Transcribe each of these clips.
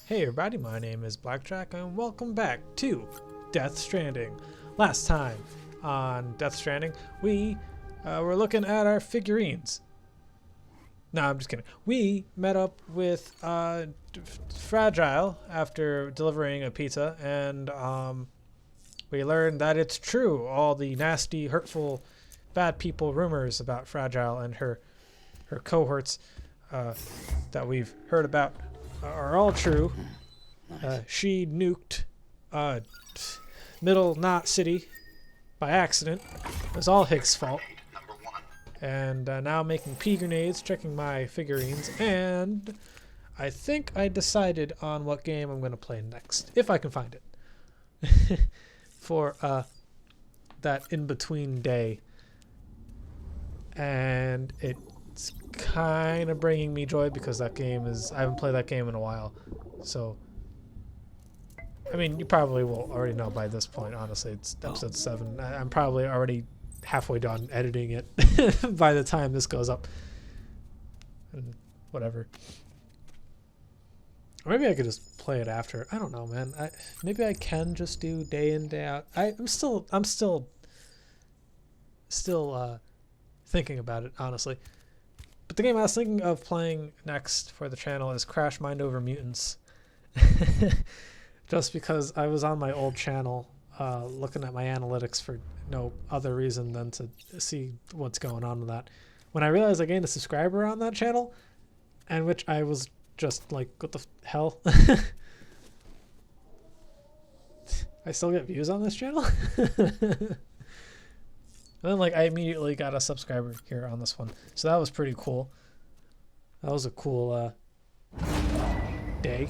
Hey everybody, my name is BlakJak and welcome back to Death Stranding. Last time on Death Stranding, we were looking at our figurines. No, I'm just kidding. We met up with Fragile after delivering a pizza, and we learned that it's true. All the nasty, hurtful, bad people rumors about Fragile and her cohorts that we've heard about are all true. She nuked Middle Knot City by accident. It was all Higgs' fault. And now making pea grenades, checking my figurines, and I think I decided on what game I'm going to play next, if I can find it, for that in-between day. And it's kind of bringing me joy because that game I haven't played that game in a while. So, I mean, you probably will already know by this point, honestly. It's episode 7. I'm probably already halfway done editing it by the time this goes up. And whatever. Or maybe I could just play it after. I don't know, man. Maybe I can just do day in, day out. I'm still thinking about it, honestly. But the game I was thinking of playing next for the channel is Crash Mind Over Mutants. Just because I was on my old channel looking at my analytics for no other reason than to see what's going on with that. When I realized I gained a subscriber on that channel, and which I was just like, what the hell? I still get views on this channel? And then like I immediately got a subscriber here on this one. So that was pretty cool. That was a cool day.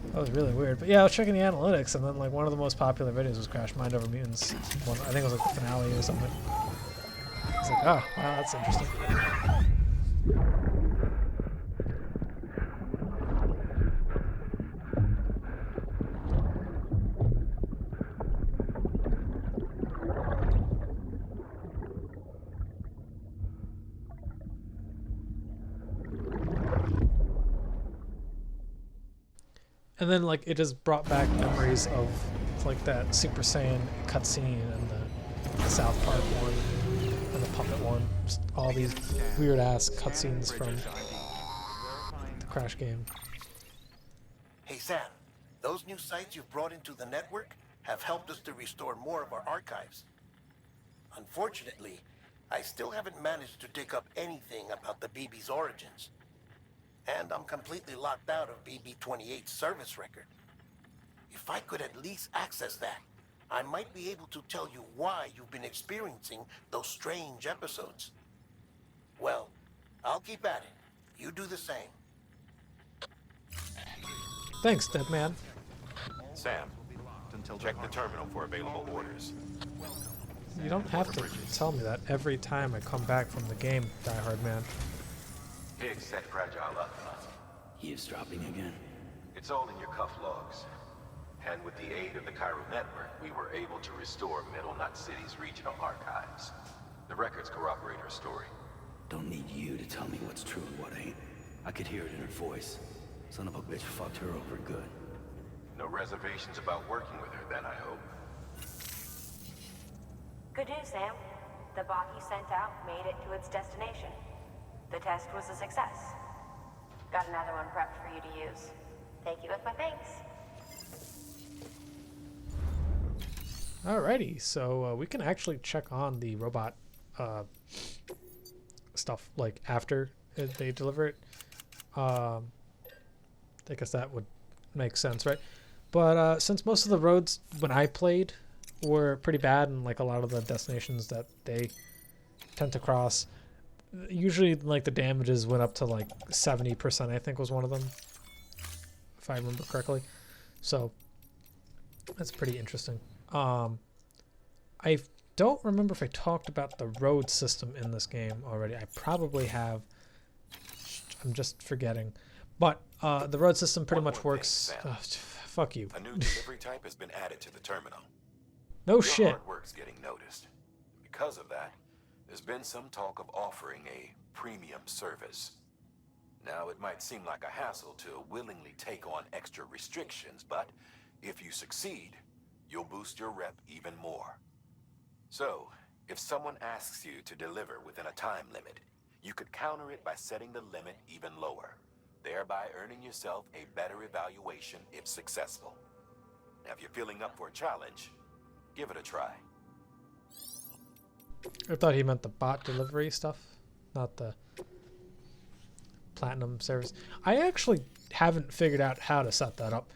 That was really weird. But yeah, I was checking the analytics, and then like one of the most popular videos was Crash Mind Over Mutants. I think it was like the finale or something. I was like, oh, wow, that's interesting. And then like it just brought back memories of like that Super Saiyan cutscene and the South Park one and the Puppet one. Just all these weird ass cutscenes from the Crash game. Hey Sam, those new sites you've brought into the network have helped us to restore more of our archives. Unfortunately, I still haven't managed to dig up anything about the BB's origins. And I'm completely locked out of BB-28's service record. If I could at least access that, I might be able to tell you why you've been experiencing those strange episodes. Well, I'll keep at it. You do the same. Thanks, dead man. Sam, check the terminal for available orders. You don't have to tell me that every time I come back from the game, Die-Hardman. Higgs set Fragile up. Eavesdropping again. It's all in your cuff logs. And with the aid of the Cairo network, we were able to restore Middle Knot City's regional archives. The records corroborate her story. Don't need you to tell me what's true and what ain't. I could hear it in her voice. Son of a bitch fucked her over good. No reservations about working with her then, I hope. Good news, Sam. The bot you sent out made it to its destination. The test was a success. Got another one prepped for you to use. Take you with my thanks. Alrighty, so we can actually check on the robot stuff like after they deliver it. I guess that would make sense, right? But since most of the roads when I played were pretty bad, and like a lot of the destinations that they tend to cross, usually like the damages went up to like 70%, I think was one of them, if I remember correctly. So that's pretty interesting. I don't remember if I talked about the road system in this game already. I probably have. I'm just forgetting. But the road system pretty much works. Fuck you. A new delivery type has been added to the terminal. No Your shit. hard work's getting noticed. Because of that, there's been some talk of offering a premium service. Now, it might seem like a hassle to willingly take on extra restrictions, but if you succeed, you'll boost your rep even more. So, if someone asks you to deliver within a time limit, you could counter it by setting the limit even lower, thereby earning yourself a better evaluation if successful. Now, if you're feeling up for a challenge, give it a try. I thought he meant the bot delivery stuff, not the platinum service. I actually haven't figured out how to set that up.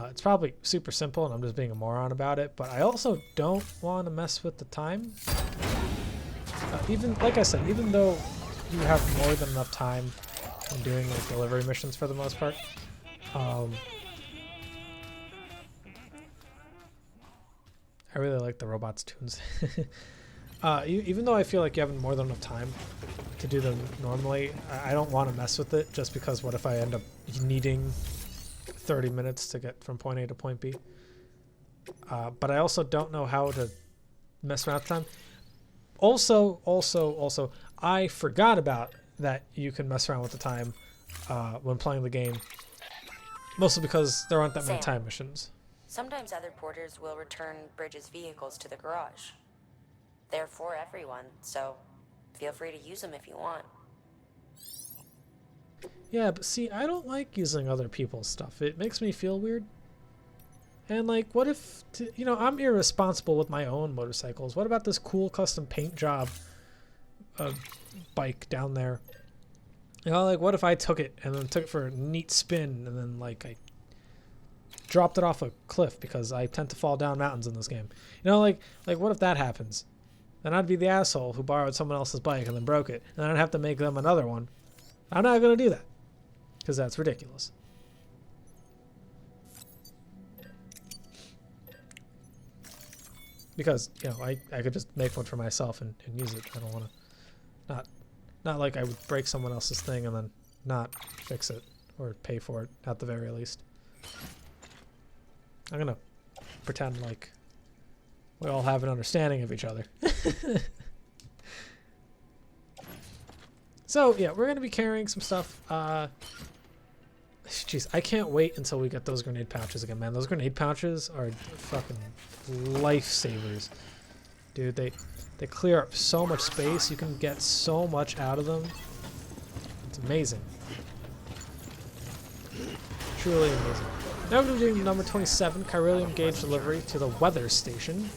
It's probably super simple and I'm just being a moron about it, but I also don't want to mess with the time. Even, like I said, even though you have more than enough time in doing like delivery missions for the most part, I really like the robots' tunes. Even though I feel like you have more than enough time to do them normally, I don't want to mess with it just because what if I end up needing 30 minutes to get from point A to point B? But I also don't know how to mess around with time. Also, I forgot about that you can mess around with the time when playing the game, mostly because there aren't that many time missions. Sometimes other porters will return Bridges' vehicles to the garage. They're for everyone, so feel free to use them if you want. Yeah, but see, I don't like using other people's stuff. It makes me feel weird. And like, what if, I'm irresponsible with my own motorcycles. What about this cool custom paint job bike down there? Like, what if I took it and then took it for a neat spin and then like I dropped it off a cliff because I tend to fall down mountains in this game. Like what if that happens? Then I'd be the asshole who borrowed someone else's bike and then broke it. And then I'd have to make them another one. I'm not going to do that because that's ridiculous. Because, I could just make one for myself and use it. I don't want to, not like I would break someone else's thing and then not fix it or pay for it at the very least. I'm going to pretend like we all have an understanding of each other. So, yeah, we're going to be carrying some stuff. Jeez, I can't wait until we get those grenade pouches again, man. Those grenade pouches are fucking lifesavers. Dude, they clear up so much space. You can get so much out of them. It's amazing. Truly amazing. Now we're going to do number 27, chiralium gauge delivery to the weather station.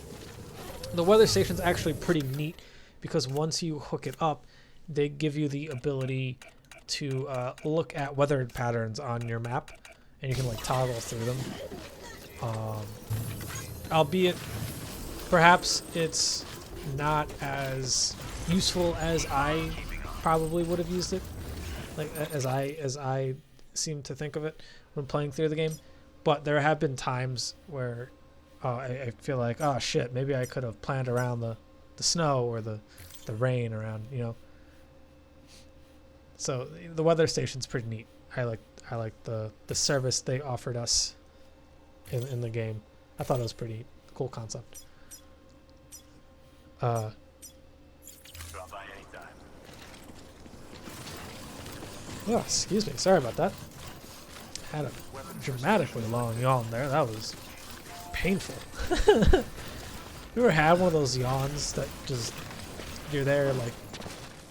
The weather station's actually pretty neat because once you hook it up, they give you the ability to look at weather patterns on your map, and you can like toggle through them. Albeit, perhaps it's not as useful as I probably would have used it, like as I seem to think of it when playing through the game. But there have been times where I feel like, oh shit, maybe I could have planned around the snow or the rain around, So the weather station's pretty neat. I like the service they offered us in the game. I thought it was pretty cool concept. Drop by anytime. Oh, excuse me. Sorry about that. Had a dramatically long yawn there. That was painful. You ever had one of those yawns that just you're there like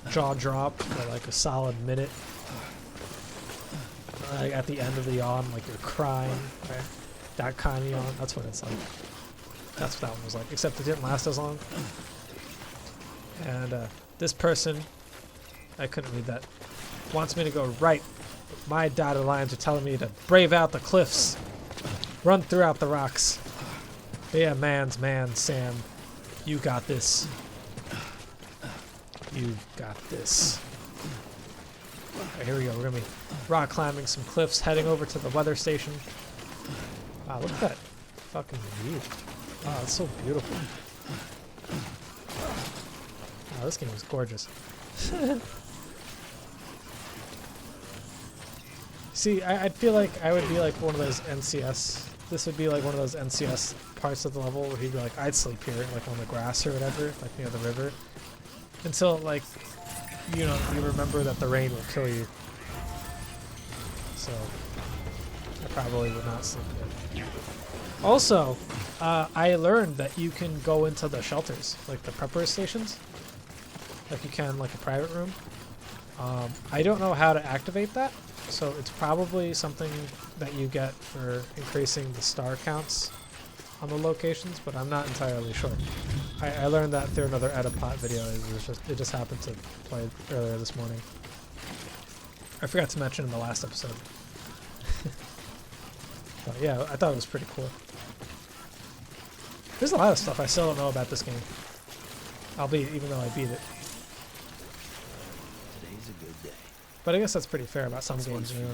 jaw drop for like a solid minute? Like at the end of the yawn, like you're crying. Right? That kind of yawn. That's what it's like. That's what that one was like. Except it didn't last as long. And this person, I couldn't read that, wants me to go right. My dotted lines are telling me to brave out the cliffs, run throughout the rocks. Yeah, man's man, Sam. You got this. You got this. Right, here we go. We're going to be rock climbing some cliffs, heading over to the weather station. Wow, look at that fucking view. Wow, it's so beautiful. Wow, this game is gorgeous. See, I feel like I would be like one of those NCS. This would be like one of those NCS parts of the level where he'd be like, I'd sleep here, like on the grass or whatever, like near the river. Until, like, you remember that the rain will kill you. so I probably would not sleep good. Also, I learned that you can go into the shelters, like the prepper stations, like you can like a private room. I don't know how to activate that, so it's probably something that you get for increasing the star counts on the locations, but I'm not entirely sure. I learned that through another Edipot video. It just happened to play earlier this morning. I forgot to mention in the last episode. But yeah, I thought it was pretty cool. There's a lot of stuff I still don't know about this game. Even though I beat it. Today's a good day. But I guess that's pretty fair about some games. You know.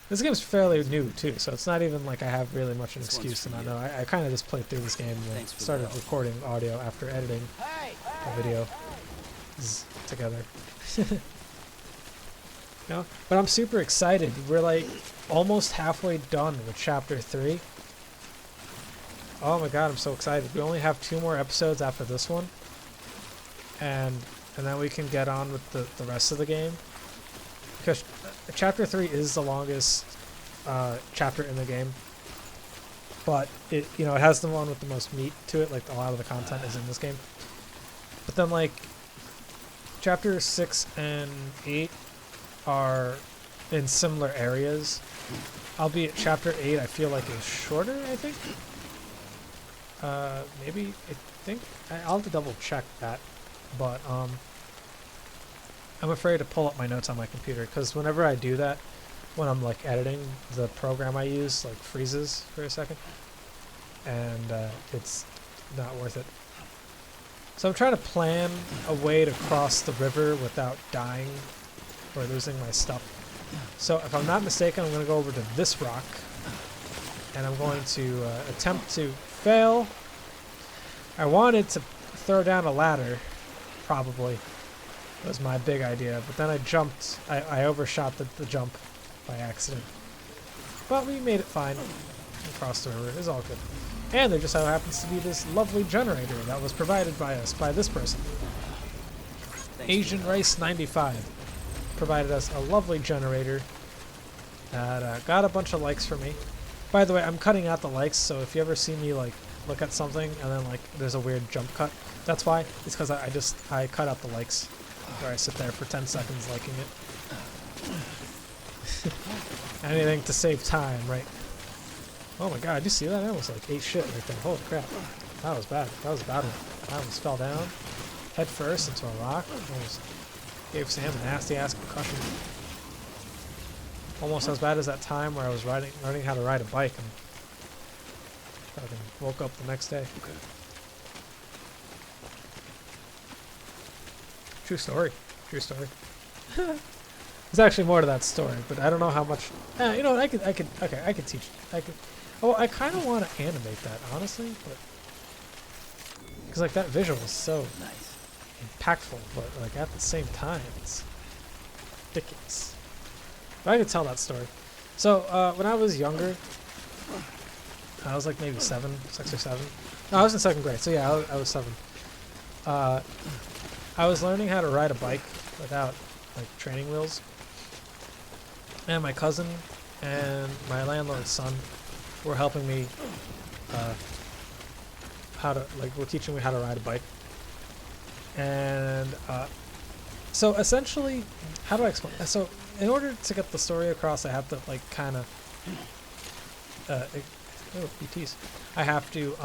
This game's fairly new too, so it's not even like I have really much an excuse to not know. I kind of just played through this game and started recording audio after editing the video together. No, but I'm super excited. We're like almost halfway done with chapter 3. Oh my god, I'm so excited. We only have 2 more episodes after this one. And then we can get on with the rest of the game. Because chapter 3 is the longest chapter in the game. But it has the one with the most meat to it, like a lot of the content is in this game. But then like chapter 6 and 8 are in similar areas. Albeit chapter 8 I feel like is shorter, I think. Maybe I'll have to double check that. But I'm afraid to pull up my notes on my computer because whenever I do that, when I'm like editing, the program I use like freezes for a second, and it's not worth it. So I'm trying to plan a way to cross the river without dying or losing my stuff. So if I'm not mistaken, I'm going to go over to this rock, and I'm going to attempt to fail. I wanted to throw down a ladder, probably. Was my big idea, but then I jumped. I overshot the jump by accident. But we made it fine. Across the river. It was all good. And there just so happens to be this lovely generator that was provided by us, by this person. Asian Rice 95 provided us a lovely generator that got a bunch of likes for me. By the way, I'm cutting out the likes, so if you ever see me like look at something and then like there's a weird jump cut, that's why. It's because I cut out the likes. Where I sit there for 10 seconds liking it. Anything to save time, right? Oh my god, did you see that? I almost like ate shit right there. Holy crap. That was bad. That was a bad one. I almost fell down head first into a rock. Almost gave Sam a nasty ass concussion. Almost as bad as that time where I was learning how to ride a bike and fucking woke up the next day. Okay. True story. True story. There's actually more to that story, but I don't know how much. You know what? I could teach. Oh, I kind of want to animate that, honestly, but because like that visual is so impactful, but like at the same time, it's ridiculous. But I could tell that story. So when I was younger, I was like maybe 6 or 7. No, I was in 2nd grade. So yeah, I was 7. I was learning how to ride a bike without like training wheels, and my cousin and my landlord's son were helping me were teaching me how to ride a bike. And so essentially, how do I explain? So in order to get the story across, I have to like kind of ETs. I have to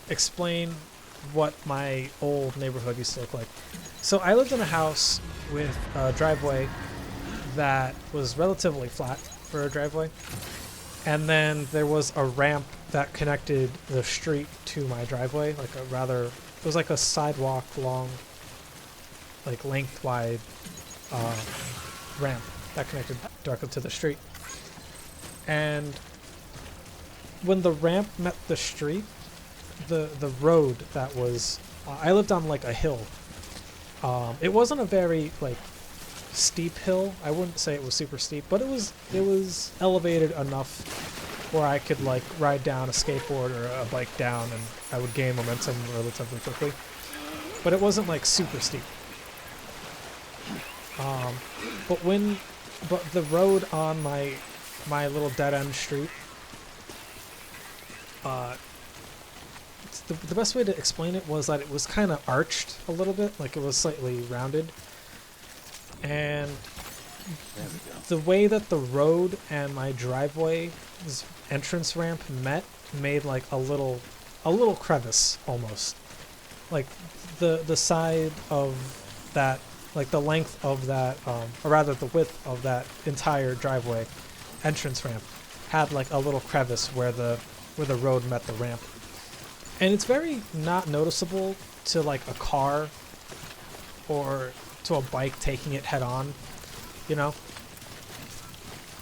explain what my old neighborhood used to look like. So I lived in a house with a driveway that was relatively flat for a driveway, and then there was a ramp that connected the street to my driveway, like it was like a sidewalk long, like length-wide ramp that connected directly to the street. And when the ramp met the street, the road that was I lived on like a hill. It wasn't a very like steep hill. I wouldn't say it was super steep, but it was elevated enough where I could like ride down a skateboard or a bike down, and I would gain momentum relatively quickly. But it wasn't like super steep. But when but the road on my little dead end street, the best way to explain it was that it was kind of arched a little bit, like it was slightly rounded, and the way that the road and my driveway's entrance ramp made like a little crevice almost, like the side of that, like the length of that, or rather the width of that entire driveway entrance ramp had like a little crevice where the road met the ramp. And it's very not noticeable to like a car or to a bike taking it head on, you know?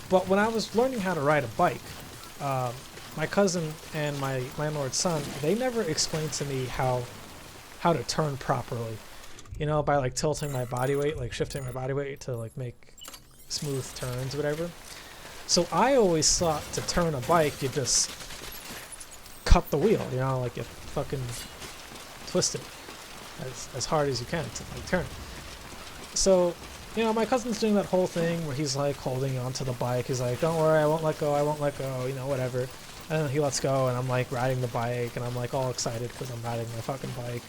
But when I was learning how to ride a bike, my cousin and my landlord's son, they never explained to me how to turn properly. You know, by like tilting my body weight, like shifting my body weight to like make smooth turns, whatever. So I always thought to turn a bike, you just cut the wheel, you know, like you fucking twist it as hard as you can to like turn. So, you know, my cousin's doing that whole thing where he's like holding onto the bike. He's like, don't worry, I won't let go, you know, whatever. And then he lets go and I'm like riding the bike and I'm like all excited because I'm riding my fucking bike.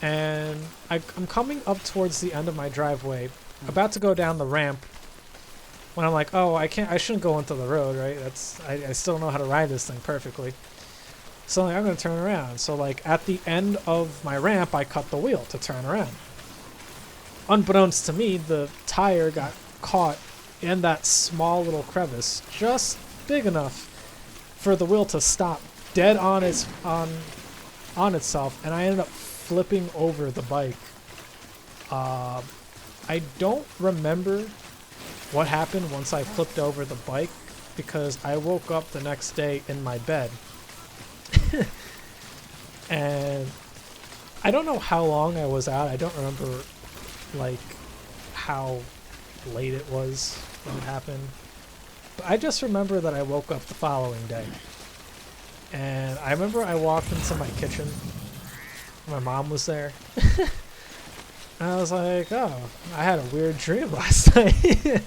And I'm coming up towards the end of my driveway, about to go down the ramp, when I'm like, oh, I shouldn't go into the road, right? I still don't know how to ride this thing perfectly. So like, I'm gonna turn around. So like at the end of my ramp, I cut the wheel to turn around. Unbeknownst to me, the tire got caught in that small little crevice, just big enough for the wheel to stop dead on itself, and I ended up flipping over the bike. I don't remember what happened once I flipped over the bike because I woke up the next day in my bed. And I don't know how long I was out. I don't remember like how late it was when it happened. But I just remember that I woke up the following day. And I remember I walked into my kitchen. My mom was there. And I was like, oh, I had a weird dream last night.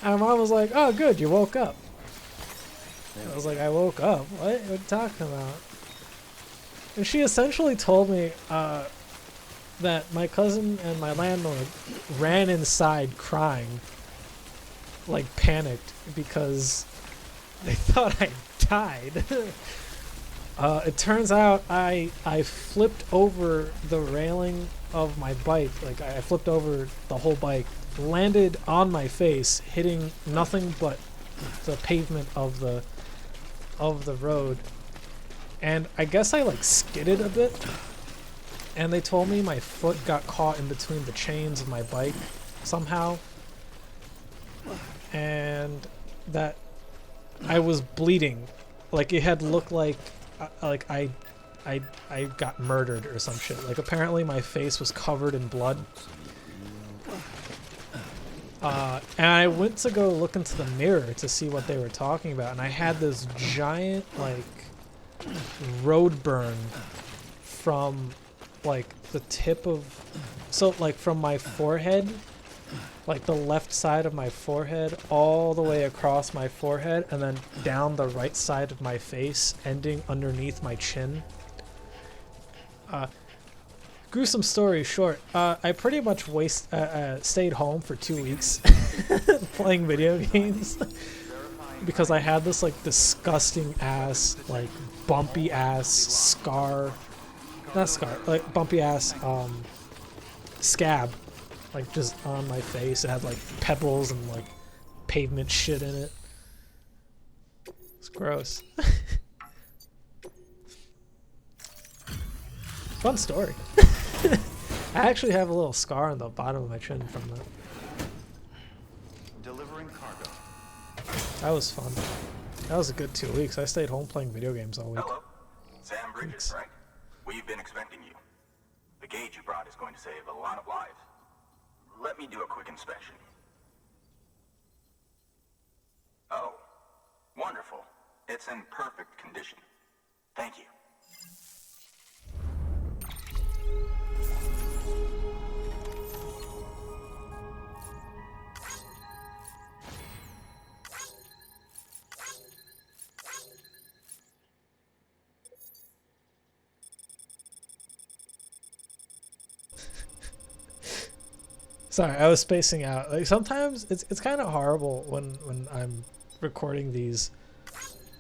And my mom was like, oh, good, you woke up. I was like, I woke up? What are you talking about? And she essentially told me that my cousin and my landlord ran inside crying, like panicked, because they thought I died. It turns out I flipped over the railing of my bike. Like I flipped over the whole bike, landed on my face, hitting nothing but the pavement of the road. And I guess I like skidded a bit. And they told me my foot got caught in between the chains of my bike somehow. And that I was bleeding. Like it had looked like I got murdered or some shit. Like apparently my face was covered in blood. And I went to go look into the mirror to see what they were talking about, and I had this giant like road burn from like the tip of, so like from my forehead, like the left side of my forehead all the way across my forehead and then down the right side of my face, ending underneath my chin. Gruesome story short, I pretty much stayed home for 2 weeks playing video games because I had this like disgusting ass, like bumpy ass bumpy ass scab, like just on my face. It had like pebbles and like pavement shit in it. It's gross. Fun story. I actually have a little scar on the bottom of my chin from that. Delivering cargo. That was fun. That was a good 2 weeks. I stayed home playing video games all week. Hello. Sam Bridges, right? We've been expecting you. The gauge you brought is going to save a lot of lives. Let me do a quick inspection. Oh, wonderful. It's in perfect condition. Thank you. Sorry, I was spacing out. Like sometimes it's kind of horrible when I'm recording these.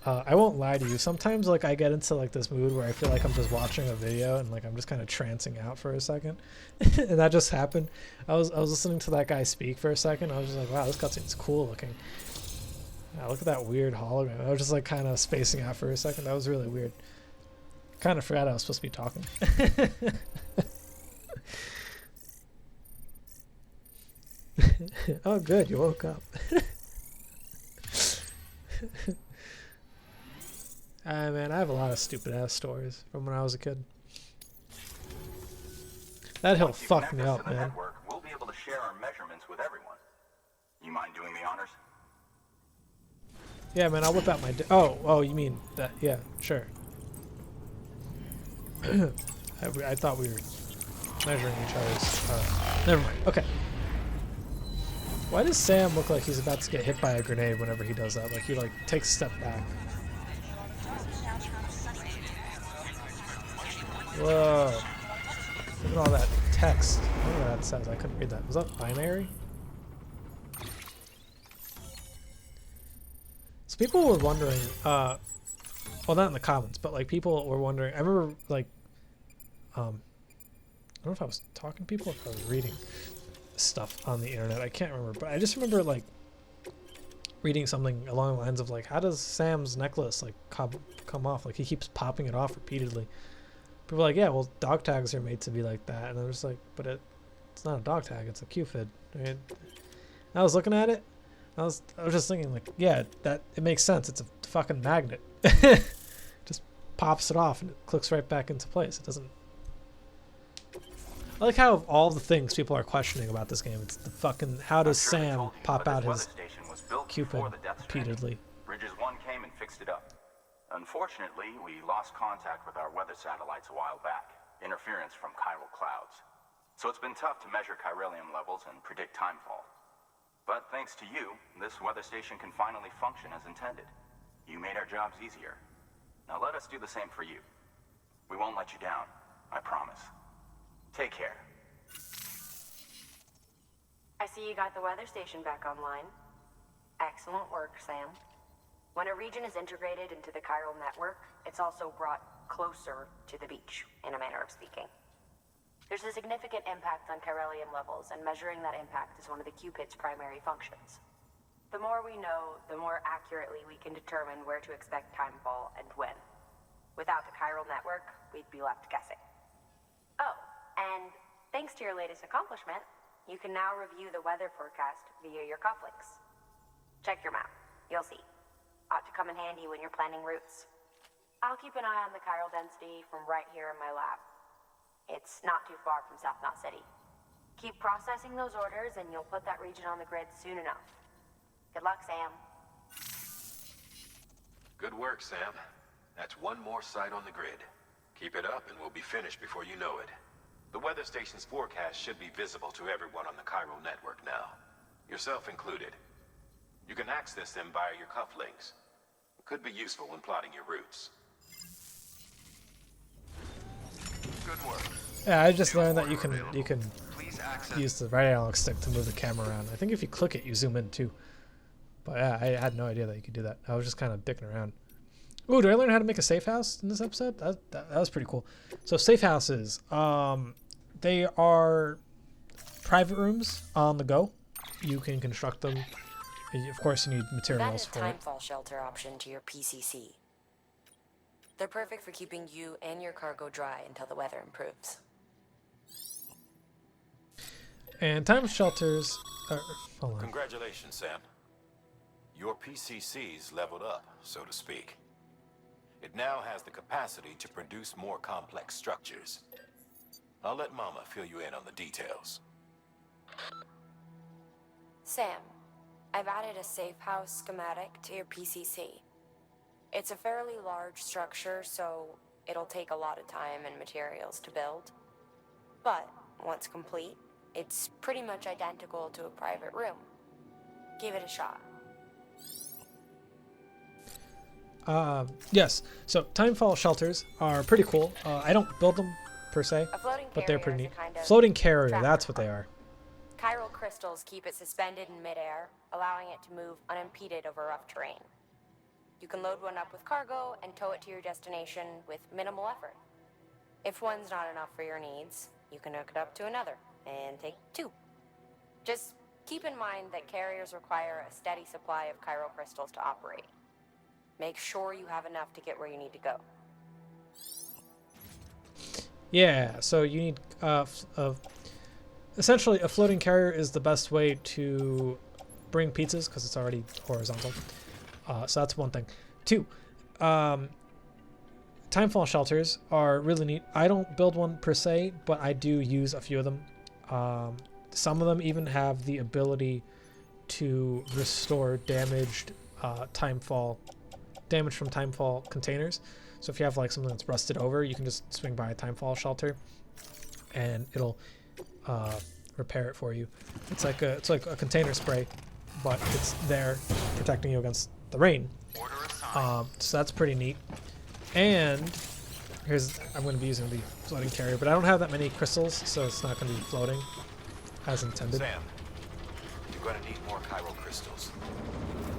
I won't lie to you. Sometimes like I get into like this mood where I feel like I'm just watching a video and like I'm just kind of trancing out for a second, and that just happened. I was listening to that guy speak for a second. I was just like, wow, this cutscene's cool looking. Yeah, look at that weird hologram. I was just like kind of spacing out for a second. That was really weird. Kind of forgot I was supposed to be talking. Oh, good, you woke up. Man, I have a lot of stupid ass stories from when I was a kid. That hill fucked me up, man. Network, we'll be able to share our measurements with everyone. You mind doing the honors? Yeah, man, I'll whip out my. Oh, you mean that? Yeah, sure. I thought we were measuring each other's. Never mind. Okay. Why does Sam look like he's about to get hit by a grenade whenever he does that? Like he like takes a step back. Whoa. Look at all that text. I don't know what that says. I couldn't read that. Was that binary? So people were wondering, well, not in the comments, but like people were wondering. I remember like, I don't know if I was talking to people or if I was reading stuff on the internet. I can't remember, but I just remember like reading something along the lines of like, how does Sam's necklace like come off? Like he keeps popping it off repeatedly. People are like, yeah, well, dog tags are made to be like that, and I was like, but it's not a dog tag, it's a Cupid. Right? I was looking at it. I was just thinking like, yeah, that it makes sense. It's a fucking magnet. Just pops it off and it clicks right back into place. It doesn't. I like how of all the things people are questioning about this game, it's the fucking how does Sam pop out his Cupid repeatedly? Bridges 1 came and fixed it up. Unfortunately, we lost contact with our weather satellites a while back. Interference from chiral clouds. So it's been tough to measure chiralium levels and predict timefall. But thanks to you, this weather station can finally function as intended. You made our jobs easier. Now let us do the same for you. We won't let you down, I promise. Take care. I see you got the weather station back online. Excellent work, Sam. When a region is integrated into the chiral network, it's also brought closer to the beach, in a manner of speaking. There's a significant impact on chiralium levels, and measuring that impact is one of the Cupid's primary functions. The more we know, the more accurately we can determine where to expect timefall and when. Without the chiral network, we'd be left guessing. Oh, and thanks to your latest accomplishment, you can now review the weather forecast via your cufflinks. Check your map. You'll see. Ought to come in handy when you're planning routes. I'll keep an eye on the chiral density from right here in my lab. It's not too far from South Knot City. Keep processing those orders and you'll put that region on the grid soon enough. Good luck, Sam. Good work, Sam. That's one more site on the grid. Keep it up and we'll be finished before you know it. The weather station's forecast should be visible to everyone on the chiral network now, yourself included. You can access them via your cufflinks. It could be useful when plotting your routes. Good work. Yeah, I just learned that you can use the right analog stick to move the camera around. I think if you click it, you zoom in too. But yeah, I had no idea that you could do that. I was just kind of dicking around. Ooh, did I learn how to make a safe house in this episode? That was pretty cool. So safe houses, they are private rooms on the go. You can construct them. Of course, you need materials for it. Added timefall shelter option to your PCC. They're perfect for keeping you and your cargo dry until the weather improves. And time shelters are... Hold on. Congratulations, Sam. Your PCC's leveled up, so to speak. It now has the capacity to produce more complex structures. I'll let Mama fill you in on the details. Sam, I've added a safe house schematic to your PCC. It's a fairly large structure, so it'll take a lot of time and materials to build. But once complete, it's pretty much identical to a private room. Give it a shot. Yes, so timefall shelters are pretty cool. I don't build them per se, A floating but they're carrier pretty is neat. a kind of Floating carrier, trapper that's what they are. Chiral crystals keep it suspended in midair, allowing it to move unimpeded over rough terrain. You can load one up with cargo and tow it to your destination with minimal effort. If one's not enough for your needs, you can hook it up to another and take two. Just keep in mind that carriers require a steady supply of chiral crystals to operate. Make sure you have enough to get where you need to go. Yeah, so you need essentially a floating carrier is the best way to bring pizzas because it's already horizontal. So that's one thing. Two, timefall shelters are really neat. I don't build one per se, but I do use a few of them. Some of them even have the ability to restore damage from timefall containers. So if you have like something that's rusted over, you can just swing by a timefall shelter, and it'll repair it for you. It's like a container spray, but it's there protecting you against the rain. So that's pretty neat. And I'm going to be using the floating carrier, but I don't have that many crystals, so it's not going to be floating as intended. Sam, you're going to need more chiral crystals.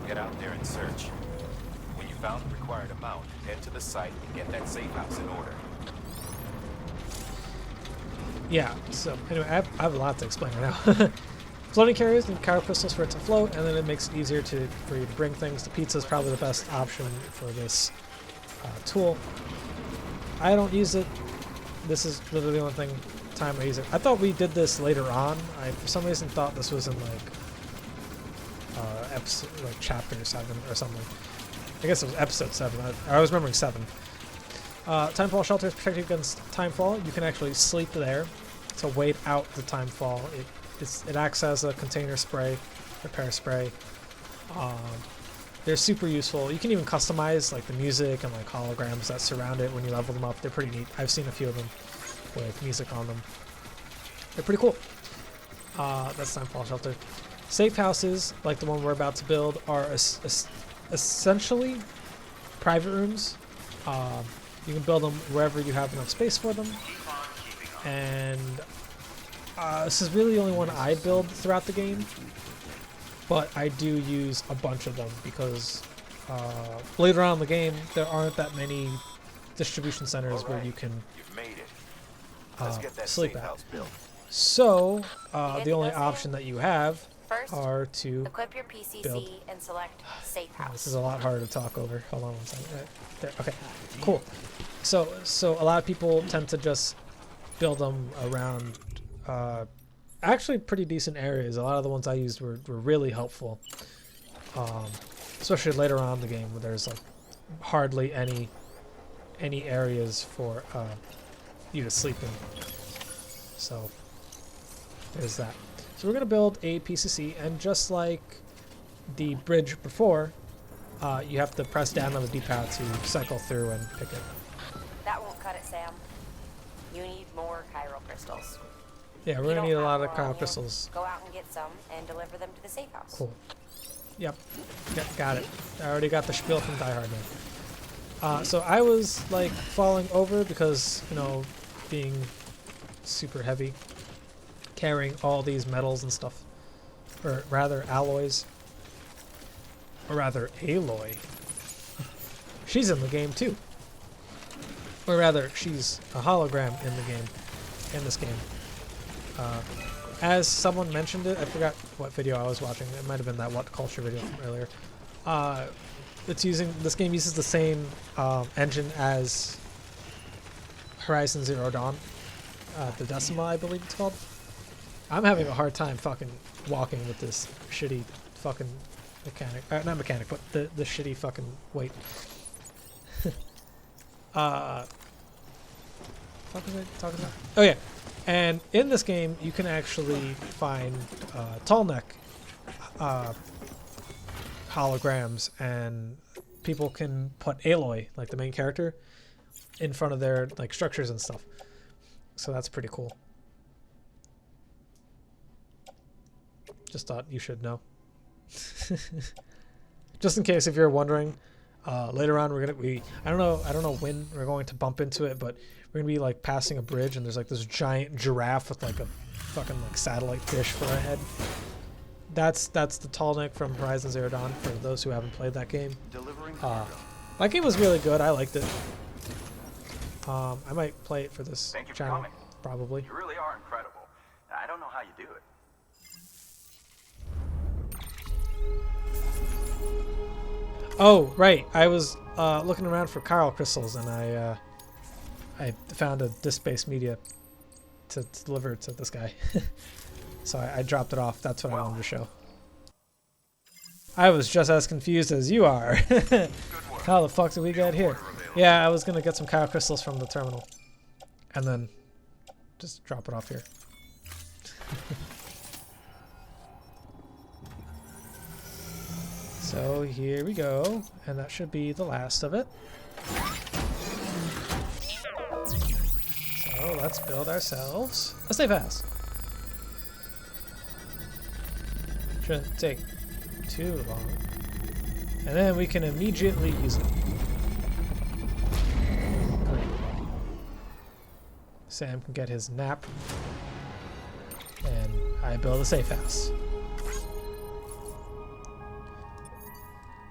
Get out there and search. When you found the required amount, head to the site and get that safe house in order. Yeah, so anyway, I have a lot to explain right now. Floating carriers need chiral crystals for it to float, and then it makes it easier for you to bring things. The pizza is probably the best option for this tool. I don't use it. This is literally the only time I use it. I thought we did this later on. I for some reason thought this was in like episode, like chapter 7 or something. I guess it was episode 7. I was remembering 7. Timefall shelters protect you against timefall. You can actually sleep there to wait out the timefall. It acts as a container spray, repair spray. They're super useful. You can even customize like the music and like holograms that surround it when you level them up. They're pretty neat. I've seen a few of them with music on them. They're pretty cool. That's timefall shelter. Safe houses, like the one we're about to build, are essentially private rooms. You can build them wherever you have enough space for them. And this is really the only one I build throughout the game. But I do use a bunch of them because later on in the game, there aren't that many distribution centers where you can sleep at. So the only option that you have are to equip your PCC build. and select safe house. This is a lot harder to talk over. Hold on one second. Right there. Okay, cool. So a lot of people tend to just build them around actually pretty decent areas. A lot of the ones I used were really helpful, especially later on in the game where there's like hardly any areas for you to sleep in. So there's that. So we're going to build a PCC, and just like the bridge before, you have to press down on the D-pad to cycle through and pick it. That won't cut it, Sam. You need more chiral crystals. Yeah, we're going to need a lot of chiral crystals. Go out and get some and deliver them to the safe house. Cool. Yep, got it. I already got the spiel from Die-Hardman. So I was like falling over because, you know, being super heavy, carrying all these metals and stuff, or rather alloys, or rather Aloy. She's in the game too, or rather she's a hologram in the game, in this game. As someone mentioned it, I forgot what video I was watching. It might have been that What Culture video from earlier. This game uses the same engine as Horizon Zero Dawn, the Decima, I believe it's called. I'm having a hard time fucking walking with this shitty fucking mechanic. Not mechanic, but the shitty fucking weight. What was I talking about? Oh yeah. And in this game, you can actually find tall neck holograms, and people can put Aloy, like the main character, in front of their like structures and stuff. So that's pretty cool. Just thought you should know. Just in case if you're wondering, later on I don't know when we're going to bump into it, but we're gonna be like passing a bridge, and there's like this giant giraffe with like a fucking like satellite dish for a head. That's the tall neck from Horizon Zero Dawn. For those who haven't played that game, that game was really good. I liked it. I might play it for this Thank you for channel, coming. probably. You really are incredible. I don't know how you do it. Oh, right. I was looking around for chiral crystals, and I found a disk-based media to deliver to this guy. So I dropped it off. That's what I wanted to show. I was just as confused as you are. How the fuck did we get here? Yeah, I was going to get some chiral crystals from the terminal. And then just drop it off here. So here we go. And that should be the last of it. So let's build ourselves a safe house. Shouldn't take too long. And then we can immediately use it. Great. Sam can get his nap. And I build a safe house.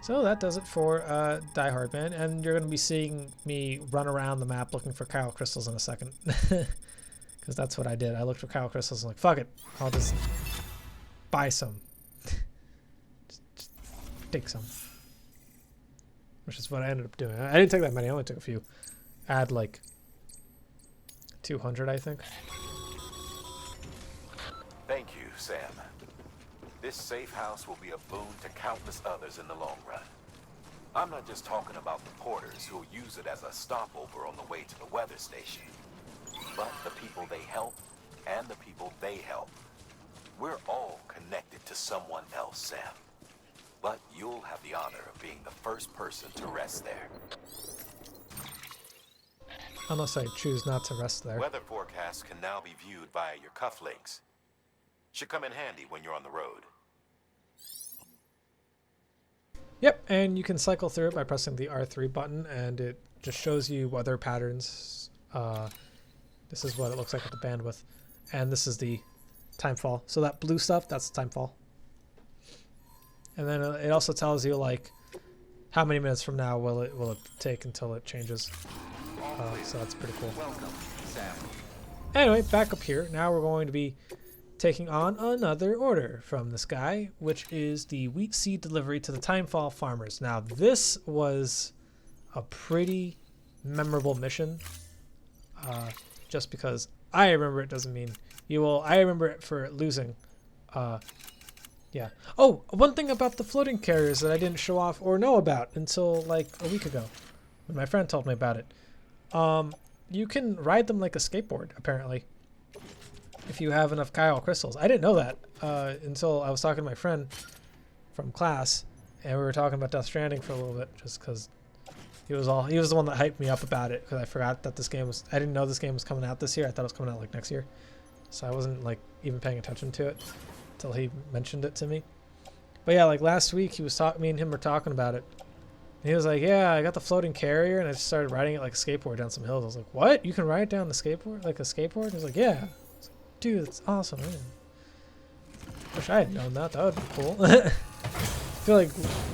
So that does it for Die-Hardman, and you're going to be seeing me run around the map looking for chiral crystals in a second. Because that's what I did. I looked for chiral crystals and like, fuck it, I'll just buy some. just take some. Which is what I ended up doing. I didn't take that many, I only took a few. I had like 200, I think. Thank you, Sam. This safe house will be a boon to countless others in the long run. I'm not just talking about the porters who'll use it as a stopover on the way to the weather station, but the people they help and the people they help. We're all connected to someone else, Sam. But you'll have the honor of being the first person to rest there. Unless I choose not to rest there. Weather forecasts can now be viewed via your cufflinks. Should come in handy when you're on the road. Yep, and you can cycle through it by pressing the R3 button, and it just shows you weather patterns. This is what it looks like with the bandwidth, and this is the timefall. So that blue stuff, that's the timefall. And then it also tells you like how many minutes from now will it take until it changes. So that's pretty cool. Anyway, back up here. Now we're going to be taking on another order from this guy, which is the wheat seed delivery to the timefall farmers. Now this was a pretty memorable mission, just because I remember it doesn't mean you will. I remember it for losing. Yeah. Oh, one thing about the floating carriers that I didn't show off or know about until like a week ago when my friend told me about it. You can ride them like a skateboard, apparently, if you have enough chiral crystals. I didn't know that until I was talking to my friend from class, and we were talking about Death Stranding for a little bit, just because he was the one that hyped me up about it, because I forgot that this game was. I didn't know this game was coming out this year. I thought it was coming out like next year, so I wasn't like even paying attention to it until he mentioned it to me. But yeah, like last week he was me and him were talking about it. And he was like, yeah, I got the floating carrier, and I just started riding it like a skateboard down some hills. I was like, what? You can ride down the skateboard like a skateboard? He was like, yeah. Dude, that's awesome, man. Wish I had known that. That would be cool. I feel like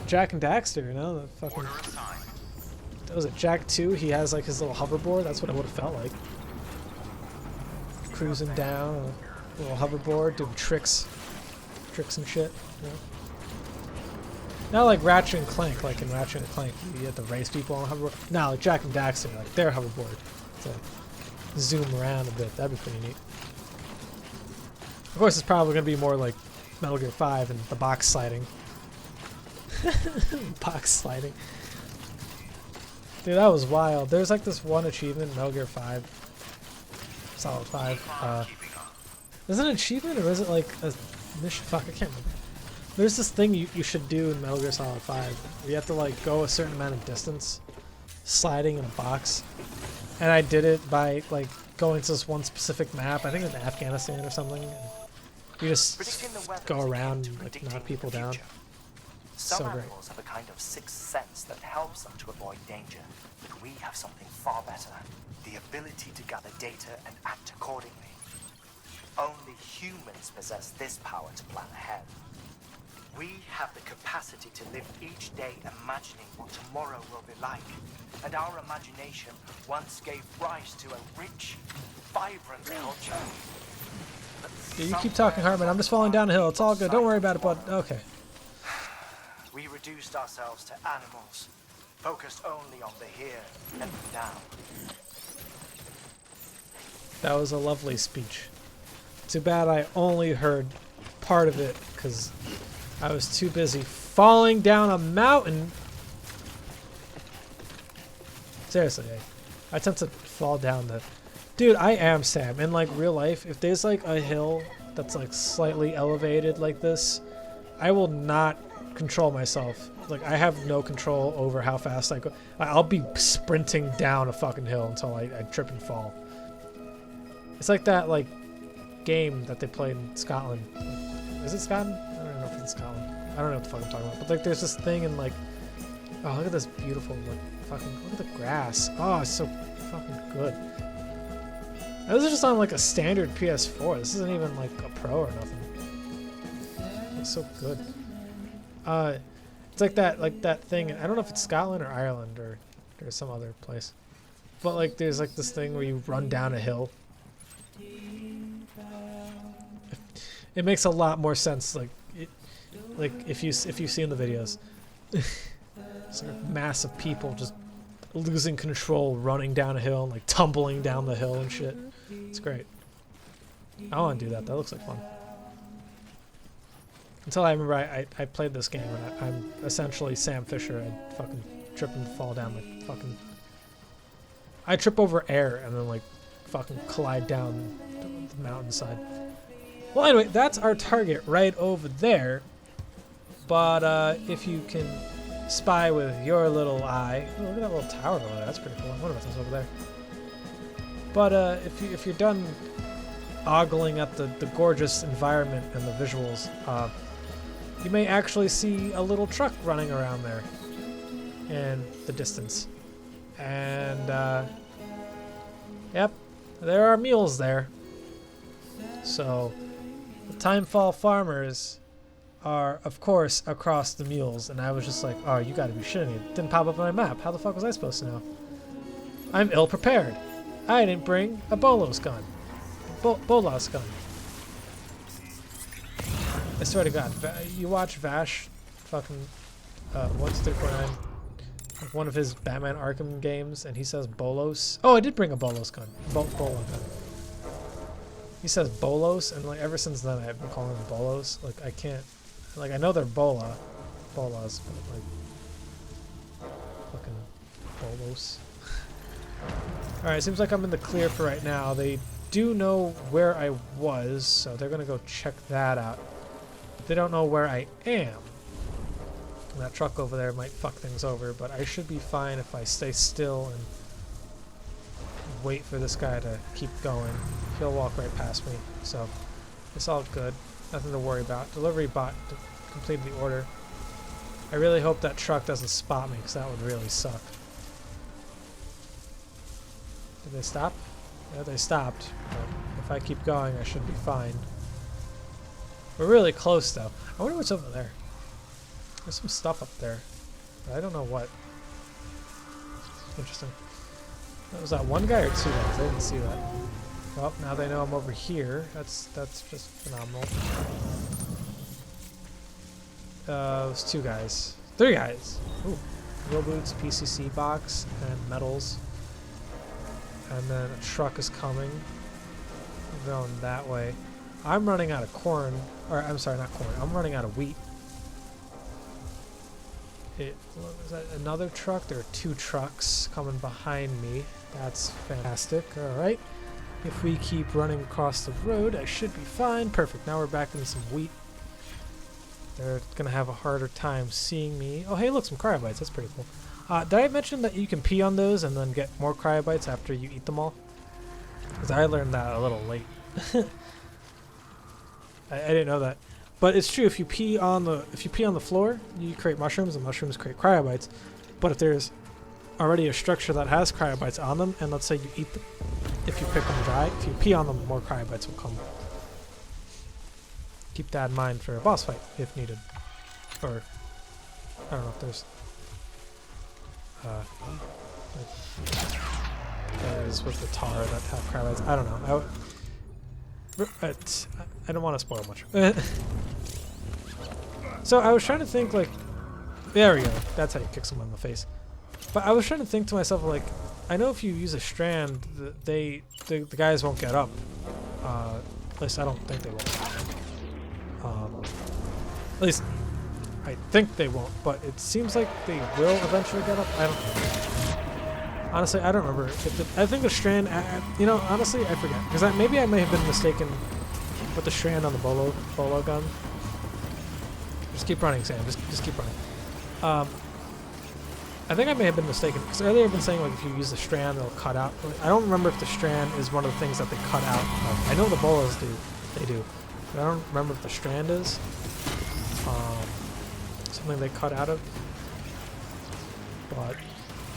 Jak and Daxter, you know? The fucking... Was it Jak 2? He has like his little hoverboard. That's what it would have felt like. Cruising down on a little hoverboard, doing tricks and shit. You know? Not like Ratchet and Clank, like in Ratchet and Clank, you had to race people on a hoverboard. No, like Jak and Daxter, like their hoverboard. To zoom around a bit. That'd be pretty neat. Of course, it's probably going to be more like Metal Gear 5 and the box sliding. Box sliding. Dude, that was wild. There's like this one achievement in Metal Gear 5. Solid 5. Is it an achievement or is it like a mission? Fuck, I can't remember. There's this thing you should do in Metal Gear Solid 5. You have to like go a certain amount of distance sliding in a box. And I did it by like going to this one specific map. I think in Afghanistan or something. You just go around and like knock people down. Some So great. animals have a kind of sixth sense that helps them to avoid danger. But we have something far better. The ability to gather data and act accordingly. Only humans possess this power to plan ahead. We have the capacity to live each day imagining what tomorrow will be like. And our imagination once gave rise to a rich, vibrant culture. Yeah, you keep talking, Hartman. I'm just falling down a hill. It's all good. Don't worry about it, bud. Okay. We reduced ourselves to animals, focused only on the here and now. That was a lovely speech. Too bad I only heard part of it because I was too busy falling down a mountain. Seriously, I tend to fall down the... Dude, I am Sam. In like real life, if there's like a hill that's like slightly elevated like this, I will not control myself. Like I have no control over how fast I go. I'll be sprinting down a fucking hill until I trip and fall. It's like that like game that they play in Scotland. Is it Scotland? I don't even know if it's Scotland. I don't know what the fuck I'm talking about. But like there's this thing in like, oh look at this beautiful like fucking, look at the grass. Oh, it's so fucking good. And this is just on like a standard PS4. This isn't even like a Pro or nothing. It's so good. It's like that thing. I don't know if it's Scotland or Ireland or there's some other place. But like there's like this thing where you run down a hill. It makes a lot more sense. Like if you've seen the videos, it's like a mass of people just losing control, running down a hill, and like tumbling down the hill and shit. It's great. I want to do that. That looks like fun. Until I remember I played this game and I'm essentially Sam Fisher. I fucking trip and fall down like fucking... I trip over air and then like fucking collide down the mountainside. Well, anyway, that's our target right over there. But if you can spy with your little eye... Oh, look at that little tower over there. That's pretty cool. I wonder what's over there. But if you're done ogling at the gorgeous environment and the visuals, you may actually see a little truck running around there in the distance. And, yep, there are mules there. So, the Timefall farmers are, of course, across the mules. And I was just like, oh, you gotta be shitting me. It didn't pop up on my map. How the fuck was I supposed to know? I'm ill-prepared. I didn't bring a Bolos gun. Bolos gun. I swear to God, you watch Vash, fucking, what's 3.9, like one of his Batman Arkham games, and he says Bolos. Oh, I did bring a Bolos gun. Bolo gun. He says Bolos, and like ever since then I've been calling them Bolos. Like I can't, like I know they're Bolas, but like, fucking Bolos. Alright, seems like I'm in the clear for right now. They do know where I was, so they're gonna go check that out. They don't know where I am. And that truck over there might fuck things over, but I should be fine if I stay still and wait for this guy to keep going. He'll walk right past me, so it's all good. Nothing to worry about. Delivery bot completed the order. I really hope that truck doesn't spot me, because that would really suck. Did they stop? Yeah, they stopped. But if I keep going, I should be fine. We're really close, though. I wonder what's over there. There's some stuff up there, but I don't know what. Interesting. Was that one guy or two guys? I didn't see that. Well, now they know I'm over here. That's just phenomenal. It was 2 guys. 3 guys! Ooh. Wheel boots, PCC box, and metals. And then a truck is coming. I'm going that way. I'm running out of corn. Or, I'm sorry, not corn. I'm running out of wheat. Is that another truck? There are 2 trucks coming behind me. That's fantastic. Alright. If we keep running across the road, I should be fine. Perfect. Now we're back into some wheat. They're going to have a harder time seeing me. Oh, hey, look, some cryobites. That's pretty cool. Did I mention that you can pee on those and then get more cryobites after you eat them all? Because I learned that a little late. I didn't know that. But it's true, if you pee on the floor, you create mushrooms, and mushrooms create cryobites. But if there's already a structure that has cryobites on them, and let's say you eat them, if you pick them dry, if you pee on them, more cryobites will come. keep that in mind for a boss fight if needed. Or I don't know if there's there is with the tar that have crab eyes. I don't know. I don't want to spoil much. So I was trying to think like, there we go. That's how you kick someone in the face. But I was trying to think to myself like, I know if you use a strand, the guys won't get up. At least I don't think they will. At least I think they won't. But it seems like they will eventually get up. I don't know. Honestly, I don't remember. I think the strand, you know, honestly, I forget. Because maybe I may have been mistaken with the strand on the bolo gun. Just keep running, Sam. Just keep running. I think I may have been mistaken. Because earlier I've been saying, like, if you use the strand, it'll cut out. I don't remember if the strand is one of the things that they cut out of. I know the bolos do. They do. But I don't remember if the strand is something they cut out of. But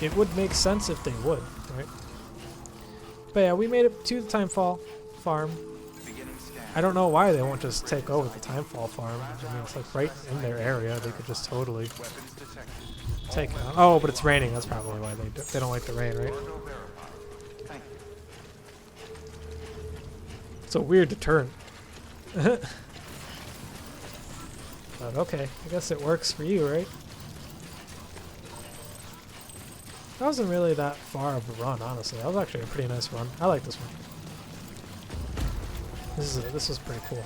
it would make sense if they would, right? But yeah, we made it to the Timefall farm. I don't know why they won't just take over the Timefall farm. I mean, it's like right in their area. They could just totally take it out. Oh, but it's raining. That's probably why they don't like the rain, right? It's so weird to turn. But okay, I guess it works for you, right? That wasn't really that far of a run, honestly. That was actually a pretty nice run. I like this one. This is pretty cool.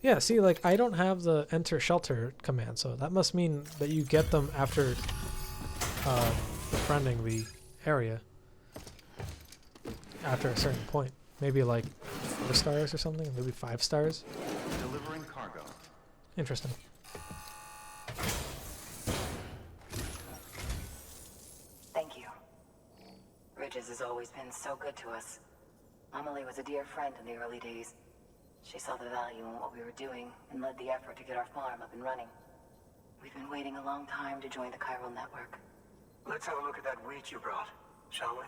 Yeah, see, like, I don't have the enter shelter command, so that must mean that you get them after befriending the area. After a certain point. Maybe like 4 stars or something, maybe 5 stars. Delivering cargo. Interesting. Thank you. Ridges has always been so good to us. Amelie was a dear friend in the early days. She saw the value in what we were doing and led the effort to get our farm up and running. We've been waiting a long time to join the chiral network. Let's have a look at that wheat you brought, shall we?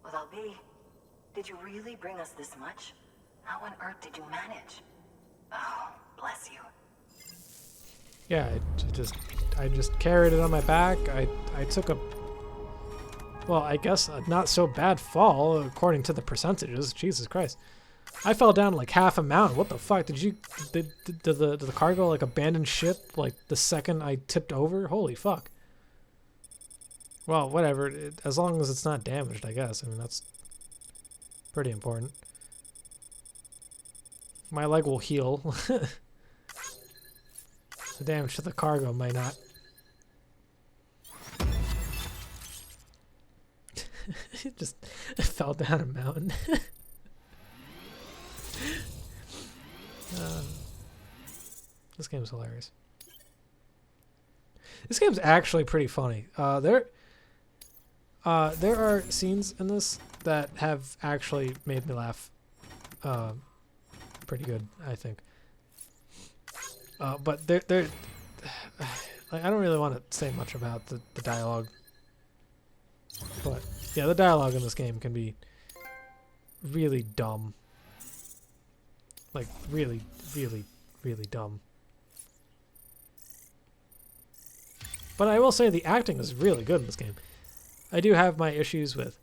Well, I'll be. Did you really bring us this much? How on earth did you manage? Oh, bless you. Yeah, I just carried it on my back. I took a, well, I guess a not so bad fall according to the percentages. Jesus Christ. I fell down like half a mountain. What the fuck? Did the cargo like abandon ship like the second I tipped over? Holy fuck. Well, whatever. As long as it's not damaged, I guess. I mean, that's pretty important. My leg will heal. The damage to the cargo might not. It just fell down a mountain. This game's hilarious. This game's actually pretty funny. There are scenes in this that have actually made me laugh pretty good, I think. But they're like, I don't really want to say much about the dialogue. But yeah, the dialogue in this game can be really dumb. Like really, really, really dumb. But I will say the acting is really good in this game. I do have my issues with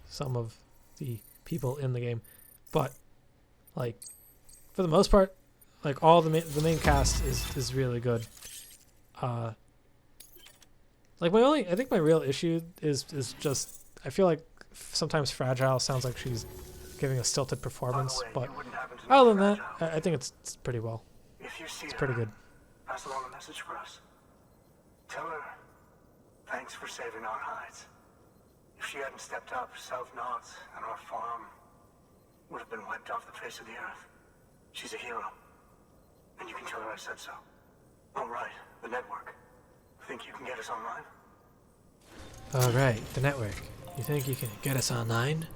some of the people in the game, but like for the most part, like all the main cast is really good. Like I think my real issue is just I feel like sometimes Fragile sounds like she's giving a stilted performance, but other than that, I think it's pretty well. If you see It's pretty good. pass along a message for us. Tell her, thanks for saving our hides. If she hadn't stepped up, South Knots and our farm would have been wiped off the face of the earth. She's a hero. And you can tell her I said so. All right, the network. Think you can get us online? Alright, the network. You think you can get us online?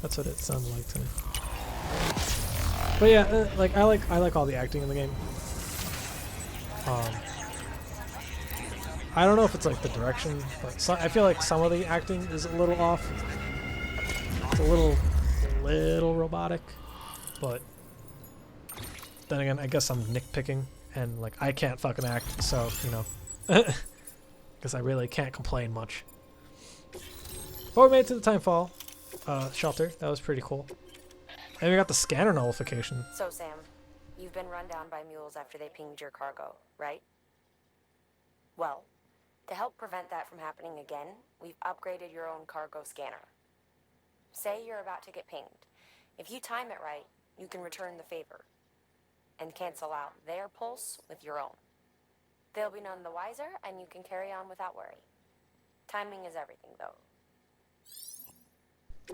That's what it sounded like to me. But yeah, like I like all the acting in the game. I don't know if it's like the direction, but I feel like some of the acting is a little off. It's a little robotic, but then again, I guess I'm nitpicking, and like I can't fucking act, so you know, because I really can't complain much. But we made it to the timefall shelter. That was pretty cool. And we got the scanner nullification. So, Sam, you've been run down by mules after they pinged your cargo, right? Well, to help prevent that from happening again, we've upgraded your own cargo scanner. Say you're about to get pinged. If you time it right, you can return the favor and cancel out their pulse with your own. They'll be none the wiser, and you can carry on without worry. Timing is everything, though.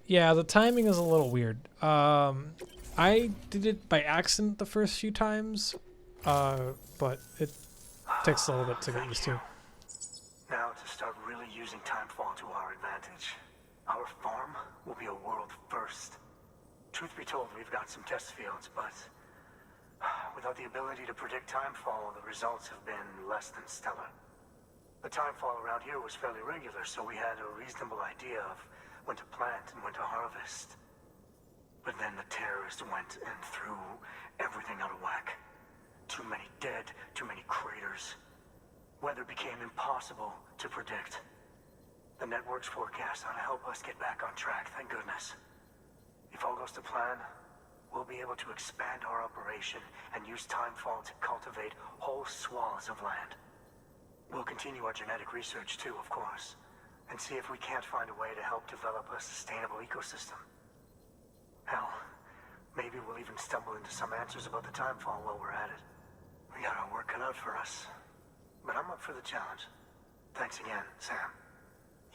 Yeah, the timing is a little weird. I did it by accident the first few times, but it takes a little bit to get used to. Now to start really using timefall to our advantage. Our farm will be a world first. Truth be told, we've got some test fields, but without the ability to predict timefall, the results have been less than stellar. The timefall around here was fairly regular, so we had a reasonable idea of when to plant and when to harvest. But then the terrorists went and threw everything out of whack. Too many dead, too many craters. Weather became impossible to predict. The network's forecast ought to help us get back on track, thank goodness. If all goes to plan, we'll be able to expand our operation and use timefall to cultivate whole swaths of land. We'll continue our genetic research too, of course, and see if we can't find a way to help develop a sustainable ecosystem. Hell, maybe we'll even stumble into some answers about the timefall while we're at it. We got our work cut out for us, but I'm up for the challenge. Thanks again, Sam.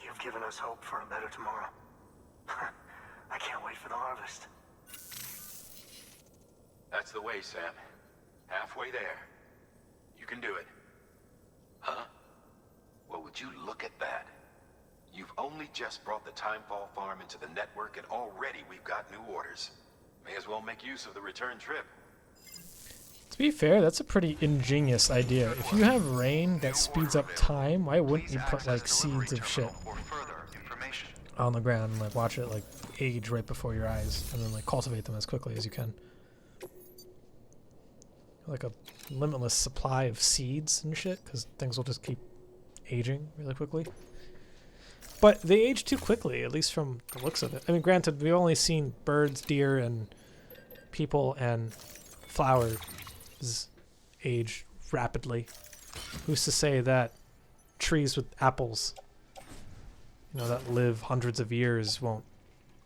You've given us hope for a better tomorrow. I can't wait for the harvest. That's the way, Sam. Halfway there. You can do it. Huh? Well, would you look at that? You've only just brought the timefall farm into the network, and already we've got new orders. May as well make use of the return trip. To be fair, that's a pretty ingenious idea. If you have rain that speeds up time, why wouldn't you put like seeds of shit on the ground and like watch it like age right before your eyes, and then like cultivate them as quickly as you can? Like a limitless supply of seeds and shit, because things will just keep aging really quickly. But they age too quickly, at least from the looks of it. I mean, granted, we've only seen birds, deer, and people and flowers age rapidly. Who's to say that trees with apples, you know, that live hundreds of years won't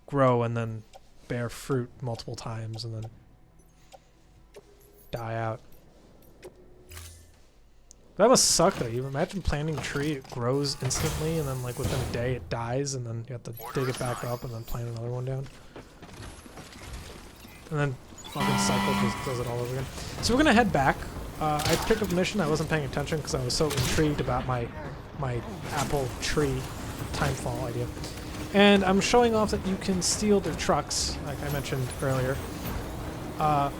grow and then bear fruit multiple times and then die out? That must suck though. You imagine planting a tree, it grows instantly, and then like within a day it dies, and then you have to dig it back up and then plant another one down. And then fucking cycle just does it all over again. So we're gonna head back. I picked up a mission. I wasn't paying attention because I was so intrigued about my apple tree timefall idea. And I'm showing off that you can steal their trucks, like I mentioned earlier. So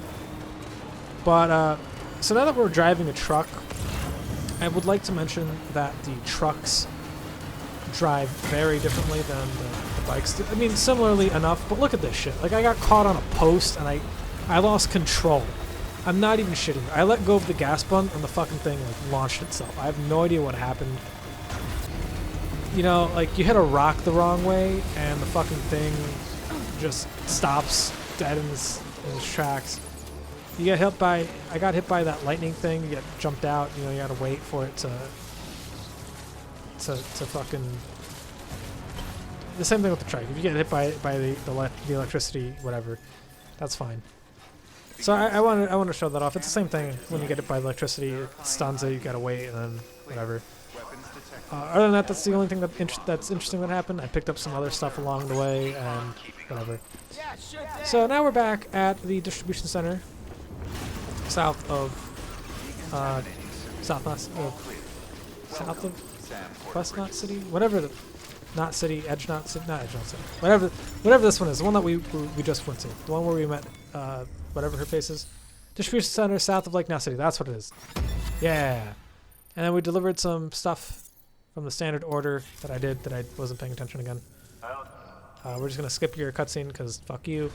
now that we're driving a truck, I would like to mention that the trucks drive very differently than the bikes do. I mean, similarly enough, but look at this shit. Like, I got caught on a post, and I lost control. I'm not even shitting. I let go of the gas button, and the fucking thing, like, launched itself. I have no idea what happened. You know, like, you hit a rock the wrong way, and the fucking thing just stops dead in its tracks. You get hit by, I got hit by that lightning thing, you get jumped out, you know, you gotta wait for it to fucking, the same thing with the truck. If you get hit by the electricity, whatever, that's fine. So I want to show that off. It's the same thing when you get hit by electricity, it stuns it, you gotta wait, and then whatever. Other than that, that's the only thing that's interesting that happened. I picked up some other stuff along the way, and whatever. So now we're back at the distribution center. South of Westnot City, whatever the not city, Edgenot City, not Edgenot City, whatever this one is, the one that we just went to, the one where we met whatever her face is, distribution center south of Lake Now City. That's what it is. Yeah, and then we delivered some stuff from the standard order that I did that I wasn't paying attention again. We're just gonna skip your cutscene because fuck you.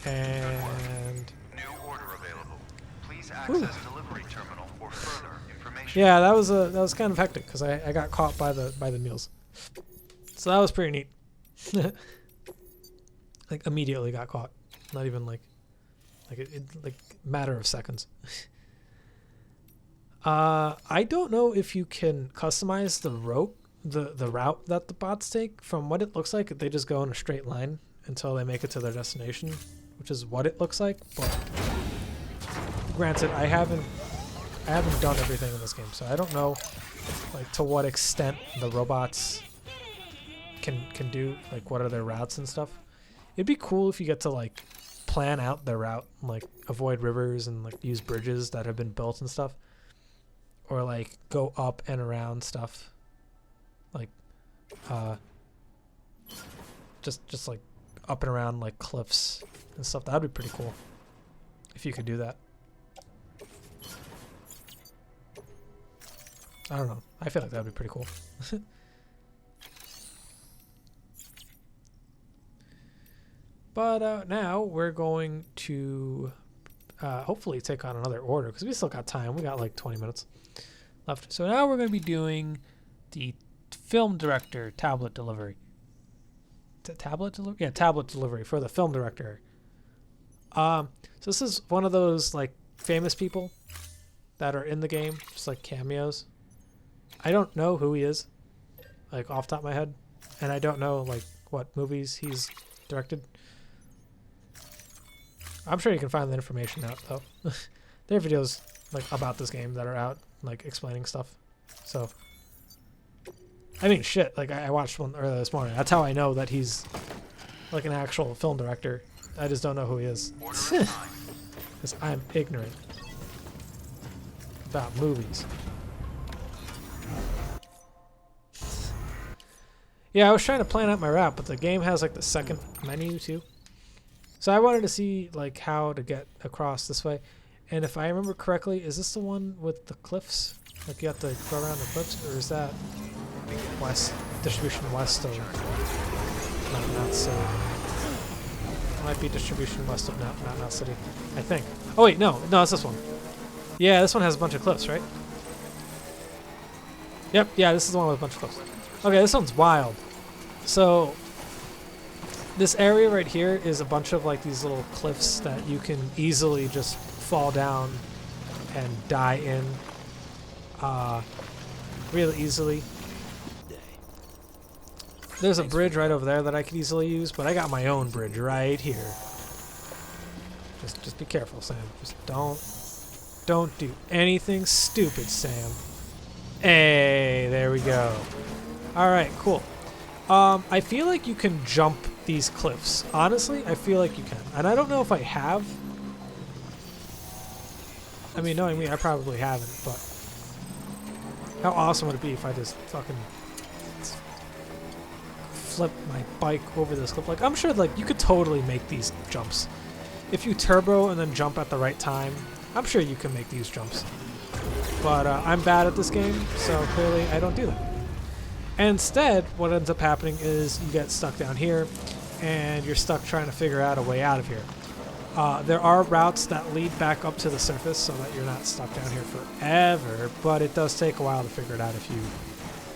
And New order available. Please access delivery terminal for further information. yeah, that was kind of hectic because I got caught by the mules. So that was pretty neat. Like immediately got caught. Not even like like matter of seconds. I don't know if you can customize the route that the bots take. From what it looks like, they just go in a straight line until they make it to their destination, which is what it looks like. But granted, I haven't done everything in this game, so I don't know like to what extent the robots can do, like what are their routes and stuff. It'd be cool if you get to like plan out their route and like avoid rivers and like use bridges that have been built and stuff, or like go up and around stuff, like just like up and around like cliffs and stuff. That'd be pretty cool if you could do that. I don't know, I feel like that'd be pretty cool. But now we're going to hopefully take on another order because we still got time. We got like 20 minutes left. So now we're going to be doing the film director tablet delivery. Tablet delivery? Yeah, tablet delivery for the film director. So this is one of those like famous people that are in the game, just like cameos. I don't know who he is, like off the top of my head, and I don't know like what movies he's directed. I'm sure you can find that information out though. There are videos like about this game that are out, like explaining stuff. So, I mean, shit. Like I watched one earlier this morning. That's how I know that he's like an actual film director. I just don't know who he is because I'm ignorant about movies. Yeah, I was trying to plan out my route, but the game has like the second menu too. So I wanted to see like how to get across this way. And if I remember correctly, is this the one with the cliffs? Like you have to go around the cliffs, or is that west, distribution west of Not City? It might be distribution west of Not City, I think. Oh wait, no, it's this one. Yeah, this one has a bunch of cliffs, right? Yep, yeah, this is the one with a bunch of cliffs. Okay, this one's wild. So this area right here is a bunch of like these little cliffs that you can easily just fall down and die in really easily. There's a bridge right over there that I could easily use, but I got my own bridge right here. Just be careful, Sam. Just don't do anything stupid, Sam. Hey, there we go. Alright, cool. I feel like you can jump these cliffs. Honestly, I feel like you can. And I don't know if I have. I mean, knowing me, I probably haven't, but how awesome would it be if I just fucking flip my bike over this cliff? Like, I'm sure like you could totally make these jumps. If you turbo and then jump at the right time, I'm sure you can make these jumps. But I'm bad at this game, so clearly I don't do that. Instead, what ends up happening is you get stuck down here, and you're stuck trying to figure out a way out of here. There are routes that lead back up to the surface so that you're not stuck down here forever, but it does take a while to figure it out if you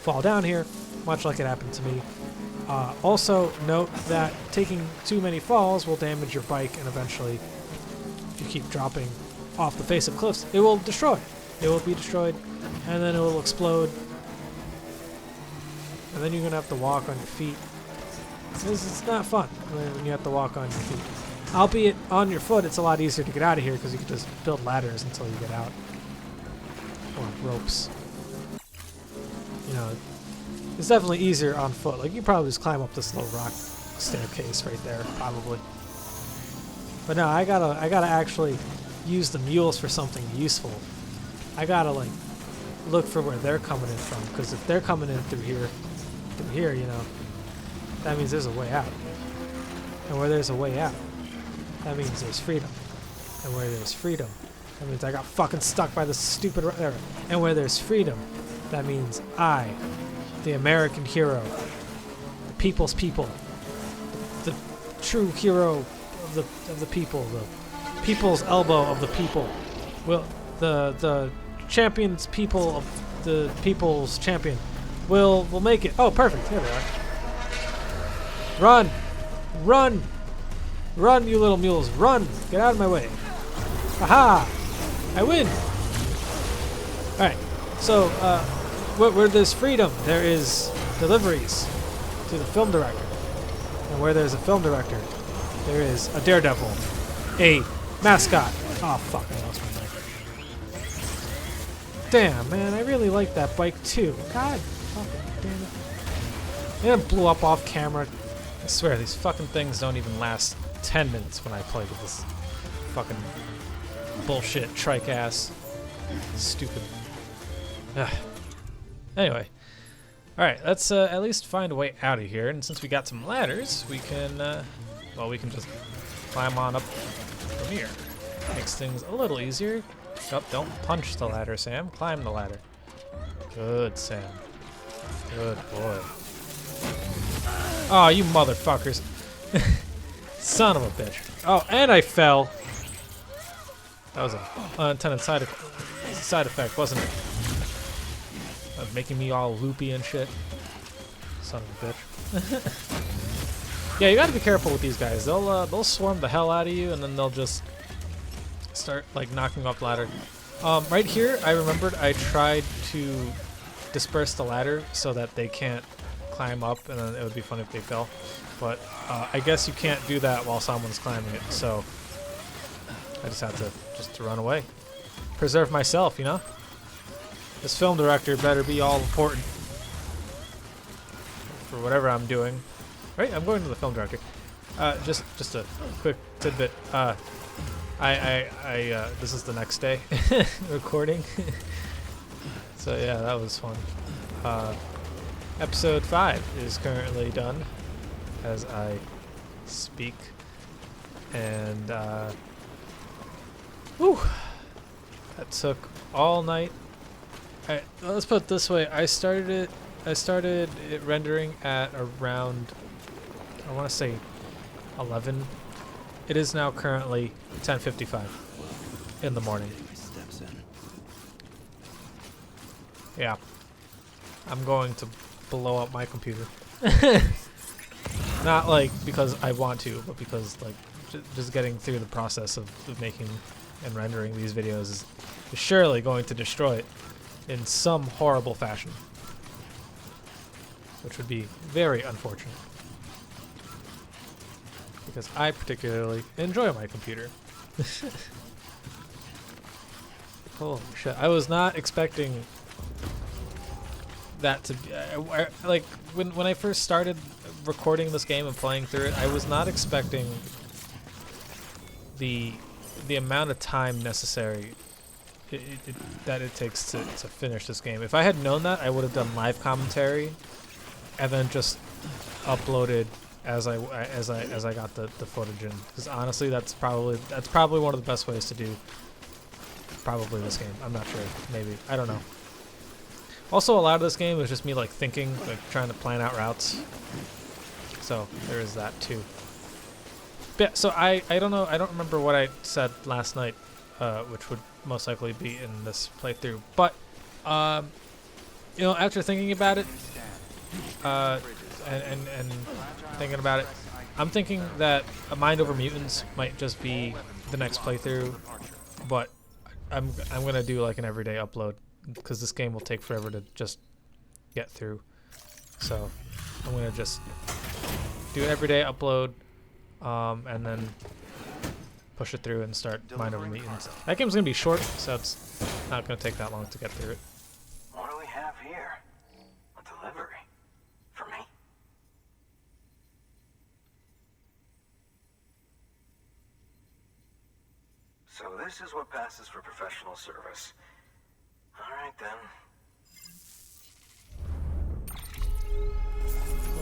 fall down here, much like it happened to me. Also, note that taking too many falls will damage your bike, and eventually, if you keep dropping off the face of cliffs, it will destroy. It will be destroyed, and then it will explode. And then you're going to have to walk on your feet. It's not fun when you have to walk on your feet. Albeit on your foot, it's a lot easier to get out of here because you can just build ladders until you get out. Or ropes. You know, it's definitely easier on foot. Like, you probably just climb up this little rock staircase right there, probably. But no, I gotta actually use the mules for something useful. I gotta, like, look for where they're coming in from, because if they're coming in through here, you know, that means there's a way out. And where there's a way out, that means there's freedom. And where there's freedom, that means I got fucking stuck by this stupid there. And where there's freedom, that means I the American hero, the people's people, the true hero of the people, the people's elbow of the people. Will the champion's people of the people's champion will make it. Oh, perfect. Here they are. Run, run, run, you little mules! Run! Get out of my way! Aha! I win. All right. So, where there's freedom, there is deliveries to the film director, and where there's a film director, there is a daredevil, a mascot. Oh fuck! I lost my bike. Damn, man, I really like that bike too. God fucking damn it! And it blew up off camera. I swear these fucking things don't even last 10 minutes when I play with this fucking bullshit trike ass. Stupid. Ugh. Anyway, all right, let's at least find a way out of here. And since we got some ladders, we can, well, we can just climb on up from here. Makes things a little easier. Oh, don't punch the ladder, Sam. Climb the ladder. Good, Sam. Good boy. Oh, you motherfuckers. Son of a bitch. Oh, and I fell. That was an unintended side effect, wasn't it? Making me all loopy and shit. Son of a bitch. Yeah, you gotta be careful with these guys. They'll swarm the hell out of you, and then they'll just start like knocking off the ladder. Right here, I remembered I tried to disperse the ladder so that they can't climb up, and then it would be fun if they fell. But I guess you can't do that while someone's climbing it, so I just have to run away. Preserve myself, you know? This film director better be all important for whatever I'm doing. Right, I'm going to the film director. Just a quick tidbit. This is the next day recording. So yeah, that was fun. Episode 5 is currently done as I speak, and whew, that took all night. Alright, let's put it this way. I started it rendering at around, I want to say 11. It is now currently 10:55 in the morning. Yeah. I'm going to blow up my computer. Not like because I want to, but because like just getting through the process of making and rendering these videos is surely going to destroy it in some horrible fashion, which would be very unfortunate because I particularly enjoy my computer. Holy shit, I was not expecting that to be, like when I first started recording this game and playing through it, I was not expecting the amount of time necessary that it takes to finish this game. If I had known that, I would have done live commentary and then just uploaded as I got the footage in. Because honestly, that's probably one of the best ways to do probably this game. I'm not sure. Maybe. I don't know. Also, a lot of this game is just me like thinking, like trying to plan out routes. So there is that too. But yeah, so I don't know. I don't remember what I said last night, which would most likely be in this playthrough. But you know, after thinking about it, and thinking about it, I'm thinking that a Mind Over Mutants might just be the next playthrough. But I'm gonna do like an everyday upload because this game will take forever to just get through. So I'm gonna just do an everyday upload, and then push it through and start Mind Over Mutants. That game's gonna be short, so it's not gonna take that long to get through it. What do we have here? A delivery? For me? So this is what passes for professional service. All right then.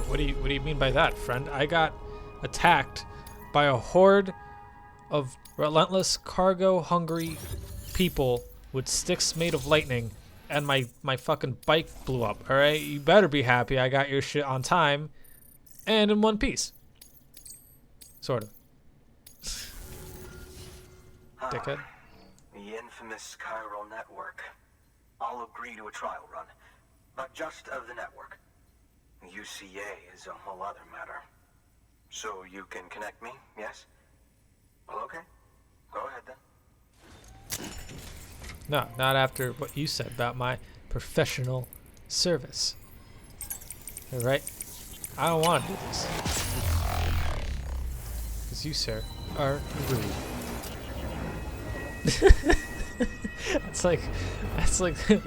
What do you mean by that, friend? I got attacked by a horde of relentless cargo-hungry people with sticks made of lightning and my fucking bike blew up, alright? You better be happy I got your shit on time and in one piece. Sort of. Dickhead. The infamous chiral network. I'll agree to a trial run, but just of the network. UCA is a whole other matter. So you can connect me, yes? Well, okay. Go ahead then. No, not after what you said about my professional service. Alright? I don't want to do this. Because you, sir, are rude. That's like the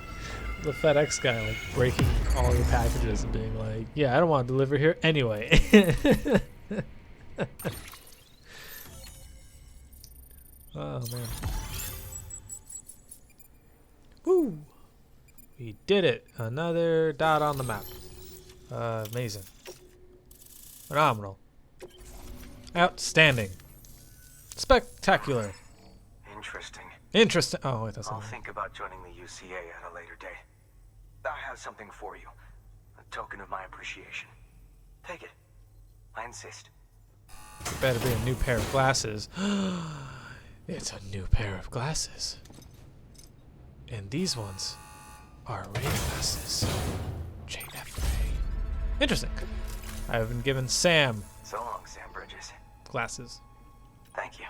FedEx guy, like, breaking all your packages and being like, yeah, I don't want to deliver here anyway. Oh, man. Woo! We did it. Another dot on the map. Amazing. Phenomenal. Outstanding. Spectacular. Interesting. Interesting. Oh, wait, that's I'll not think about joining the UCA at a later date. I have something for you. A token of my appreciation. Take it. I insist. Better be a new pair of glasses. It's a new pair of glasses. And these ones are Ray glasses. JFK. Interesting. I've been given Sam So long, Sam Bridges. glasses. Thank you.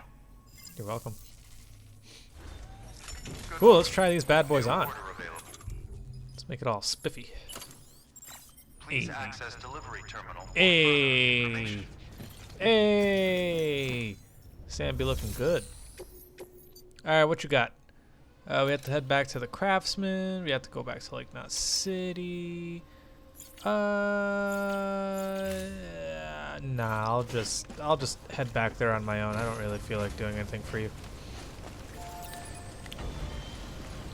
You're welcome. Cool, let's try these bad boys on. Order available. Let's make it all spiffy. Please Hey. access delivery terminal. Hey! Hey! Sam be looking good. Alright, what you got? We have to head back to the Craftsman. We have to go back to Lake Knot City. Nah, I'll just head back there on my own. I don't really feel like doing anything for you.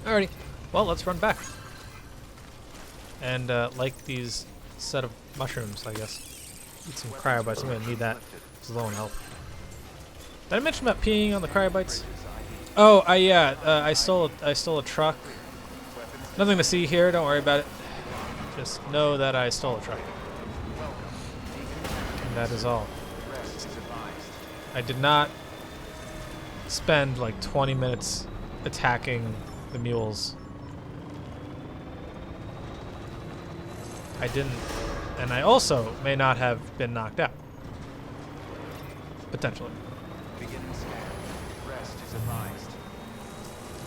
Alrighty, well, let's run back. And like these set of mushrooms, I guess. Eat some cryobites. I'm gonna need that. It's low in health. Did I mention about peeing on the cryobites? Oh, I stole a truck. Nothing to see here. Don't worry about it. Just know that I stole a truck. And that is all. I did not spend like 20 minutes attacking the mules. I didn't. And I also may not have been knocked out. Potentially.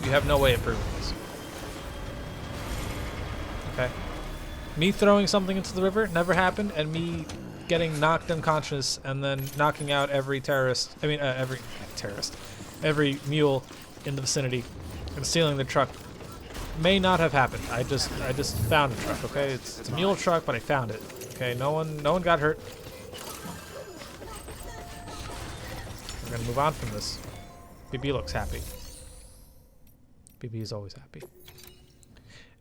You have no way of proving this. Okay? Me throwing something into the river never happened, and me getting knocked unconscious and then knocking out every terrorist, every mule in the vicinity and stealing the truck may not have happened. I just found a truck, okay? It's a mule truck, but I found it. Okay, no one got hurt. We're gonna move on from this. BB looks happy. BB is always happy.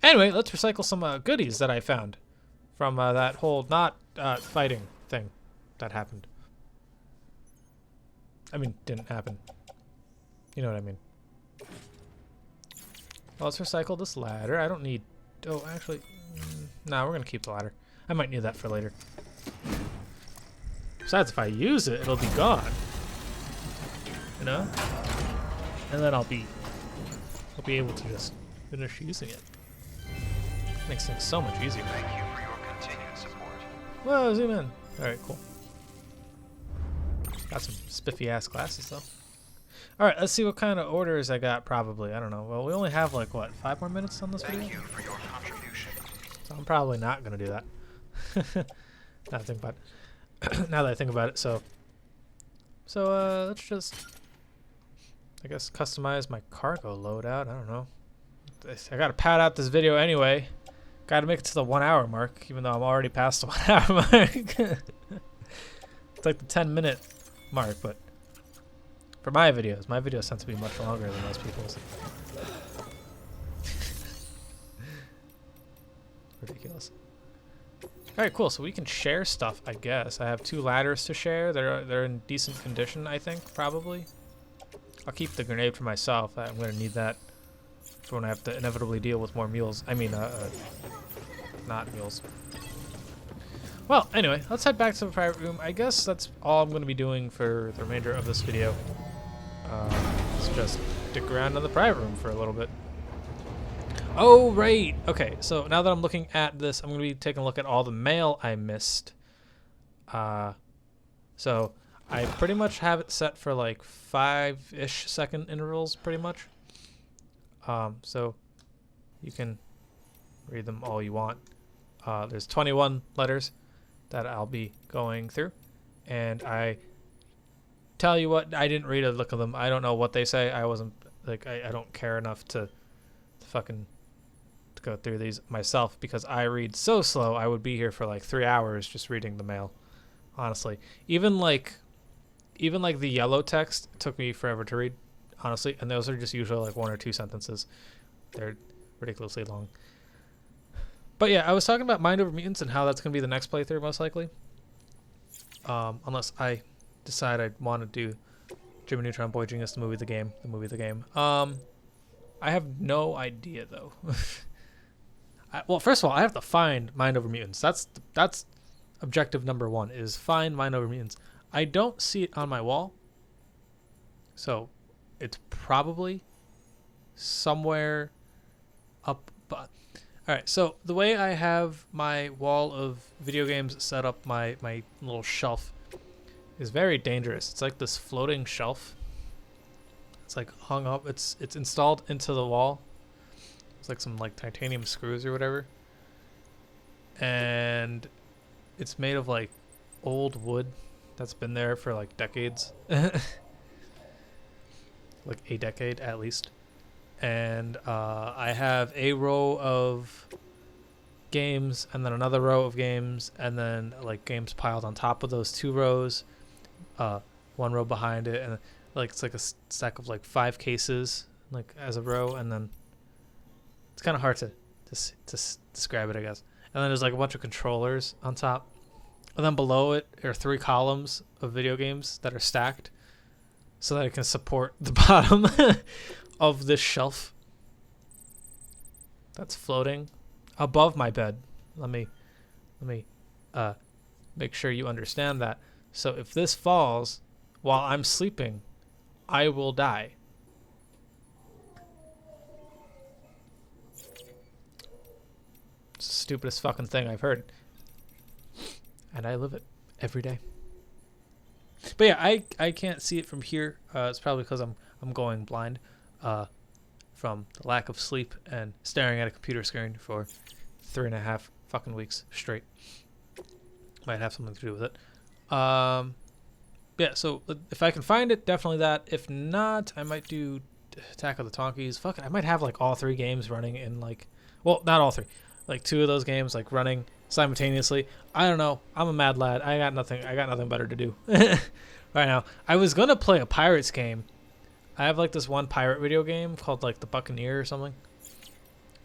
Anyway, let's recycle some goodies that I found from that whole not fighting thing that happened. I mean, didn't happen. You know what I mean. Well, let's recycle this ladder. I don't need... Oh, actually... nah, we're going to keep the ladder. I might need that for later. Besides, if I use it, it'll be gone. You know? And then I'll be able to just finish using it. Makes things so much easier. Thank you for your continued support. Whoa, zoom in. Alright, cool. Got some spiffy ass glasses though. Alright, let's see what kind of orders I got probably. I don't know. Well, we only have like, what, 5 more minutes on this video? Thank you for your contribution. So I'm probably not going to do that. Now that I think about it, so let's just, I guess, customize my cargo loadout. I don't know. I got to pad out this video anyway. Got to make it to the 1 hour mark, even though I'm already past the 1 hour mark. It's like the 10-minute mark, but for my videos tend to be much longer than most people's. Ridiculous. Alright, cool. So we can share stuff, I guess. I have 2 ladders to share. They're in decent condition, I think, probably. I'll keep the grenade for myself. I'm going to need that for when I have to inevitably deal with more mules. I mean, not mules. Well, anyway, let's head back to the private room. I guess that's all I'm going to be doing for the remainder of this video. Let's just stick around in the private room for a little bit. Oh, right. Okay, so now that I'm looking at this, I'm going to be taking a look at all the mail I missed. So I pretty much have it set for like 5-ish second intervals, pretty much. So you can read them all you want. There's 21 letters that I'll be going through, and I tell you what, I didn't read a look of them. I don't know what they say. I wasn't like I don't care enough to fucking go through these myself because I read so slow. I would be here for like 3 hours just reading the mail. Honestly, even like the yellow text took me forever to read. Honestly, and those are just usually like 1 or 2 sentences. They're ridiculously long. But yeah, I was talking about Mind Over Mutants and how that's going to be the next playthrough, most likely. Unless I decide I want to do Jimmy Neutron Boy Genius, the movie, the game. I have no idea, though. Well, first of all, I have to find Mind Over Mutants. That's objective number 1, is find Mind Over Mutants. I don't see it on my wall. So, it's probably somewhere up. But alright, so the way I have my wall of video games set up, my little shelf, is very dangerous. It's like this floating shelf. It's like hung up. It's installed into the wall. It's like some like titanium screws or whatever. And it's made of like old wood that's been there for like decades. Like a decade at least. And I have a row of games and then another row of games and then like games piled on top of those 2 rows, 1 row behind it, and like it's like a stack of like 5 cases like as a row, and then it's kind of hard to describe it, I guess. And then there's like a bunch of controllers on top, and then below it are 3 columns of video games that are stacked so that it can support the bottom of this shelf that's floating above my bed. Let me make sure you understand that. So if this falls while I'm sleeping, I will die. It's the stupidest fucking thing I've heard. And I live it every day. But yeah, I can't see it from here. It's probably because I'm going blind from the lack of sleep and staring at a computer screen for 3.5 fucking weeks straight. Might have something to do with it. Yeah, so if I can find it, definitely that. If not, I might do Attack of the Tonkeys. Fuck it, I might have like all 3 games running in like, well, not all 3. Like 2 of those games like running simultaneously. I don't know. I'm a mad lad. I got nothing better to do right now. I was gonna play a Pirates game. I have like this one pirate video game called like the Buccaneer or something.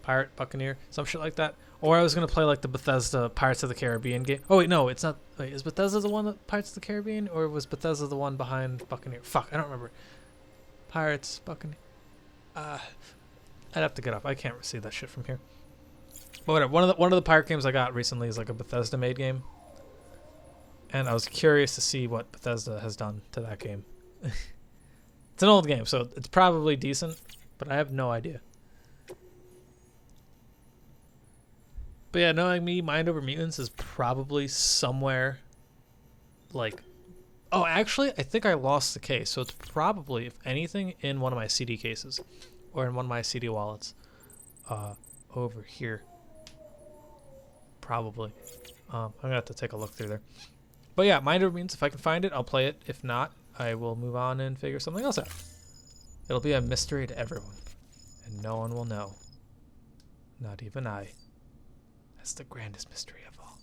Pirate Buccaneer, some shit like that. Or I was gonna play like the Bethesda Pirates of the Caribbean game. Oh wait, no, it's not. Wait, is Bethesda the one that Pirates of the Caribbean, or was Bethesda the one behind Buccaneer? Fuck, I don't remember. Pirates Buccaneer. I'd have to get up. I can't see that shit from here. But whatever. One of the pirate games I got recently is like a Bethesda made game, and I was curious to see what Bethesda has done to that game. It's an old game, so it's probably decent, but I have no idea. But yeah, knowing me, Mind Over Mutants is probably somewhere like... Oh, actually, I think I lost the case. So it's probably, if anything, in one of my CD cases. Or in one of my CD wallets. Over here. Probably. I'm going to have to take a look through there. But yeah, Mind Over Mutants, if I can find it, I'll play it. If not, I will move on and figure something else out. It'll be a mystery to everyone. And no one will know. Not even I. That's the grandest mystery of all.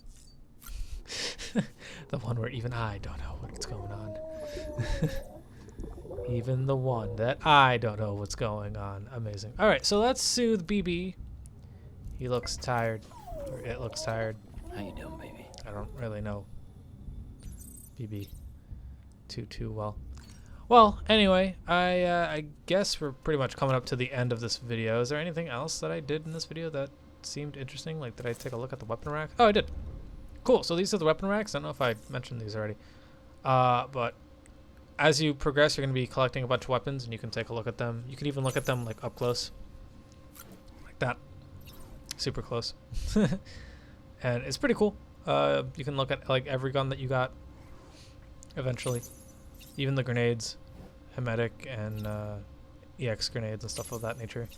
The one where even I don't know what's going on. Even the one that I don't know what's going on. Amazing. Alright, so let's soothe BB. He looks tired. Or it looks tired. How you doing, baby? I don't really know BB too well. Well, anyway, I guess we're pretty much coming up to the end of this video. Is there anything else that I did in this video that seemed interesting? Like, did I take a look at the weapon rack? Oh, I did. Cool. So these are the weapon racks. I don't know if I mentioned these already. But as you progress, you're going to be collecting a bunch of weapons, and you can take a look at them. You can even look at them like up close, like that, super close, and it's pretty cool. You can look at like every gun that you got eventually, even the grenades, Hemetic and EX grenades and stuff of that nature.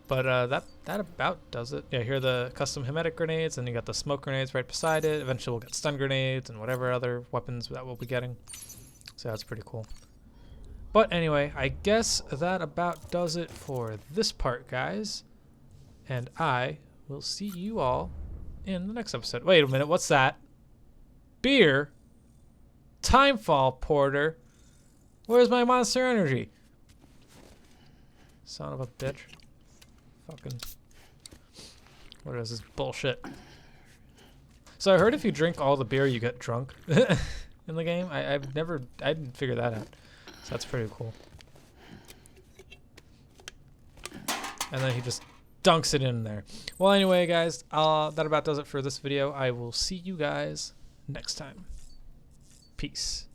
But that about does it. Yeah, here are the custom Hemetic grenades, and you got the smoke grenades right beside it. Eventually we'll get stun grenades and whatever other weapons that we'll be getting. So that's pretty cool. But anyway, I guess that about does it for this part, guys. And I will see you all in the next episode. Wait a minute, what's that? Beer? Timefall porter? Where's my Monster Energy? Son of a bitch. Fucking... What is this bullshit? So I heard if you drink all the beer, you get drunk in the game. I didn't figure that out. So that's pretty cool. And then he just dunks it in there. Well, anyway, guys, that about does it for this video. I will see you guys next time. Peace.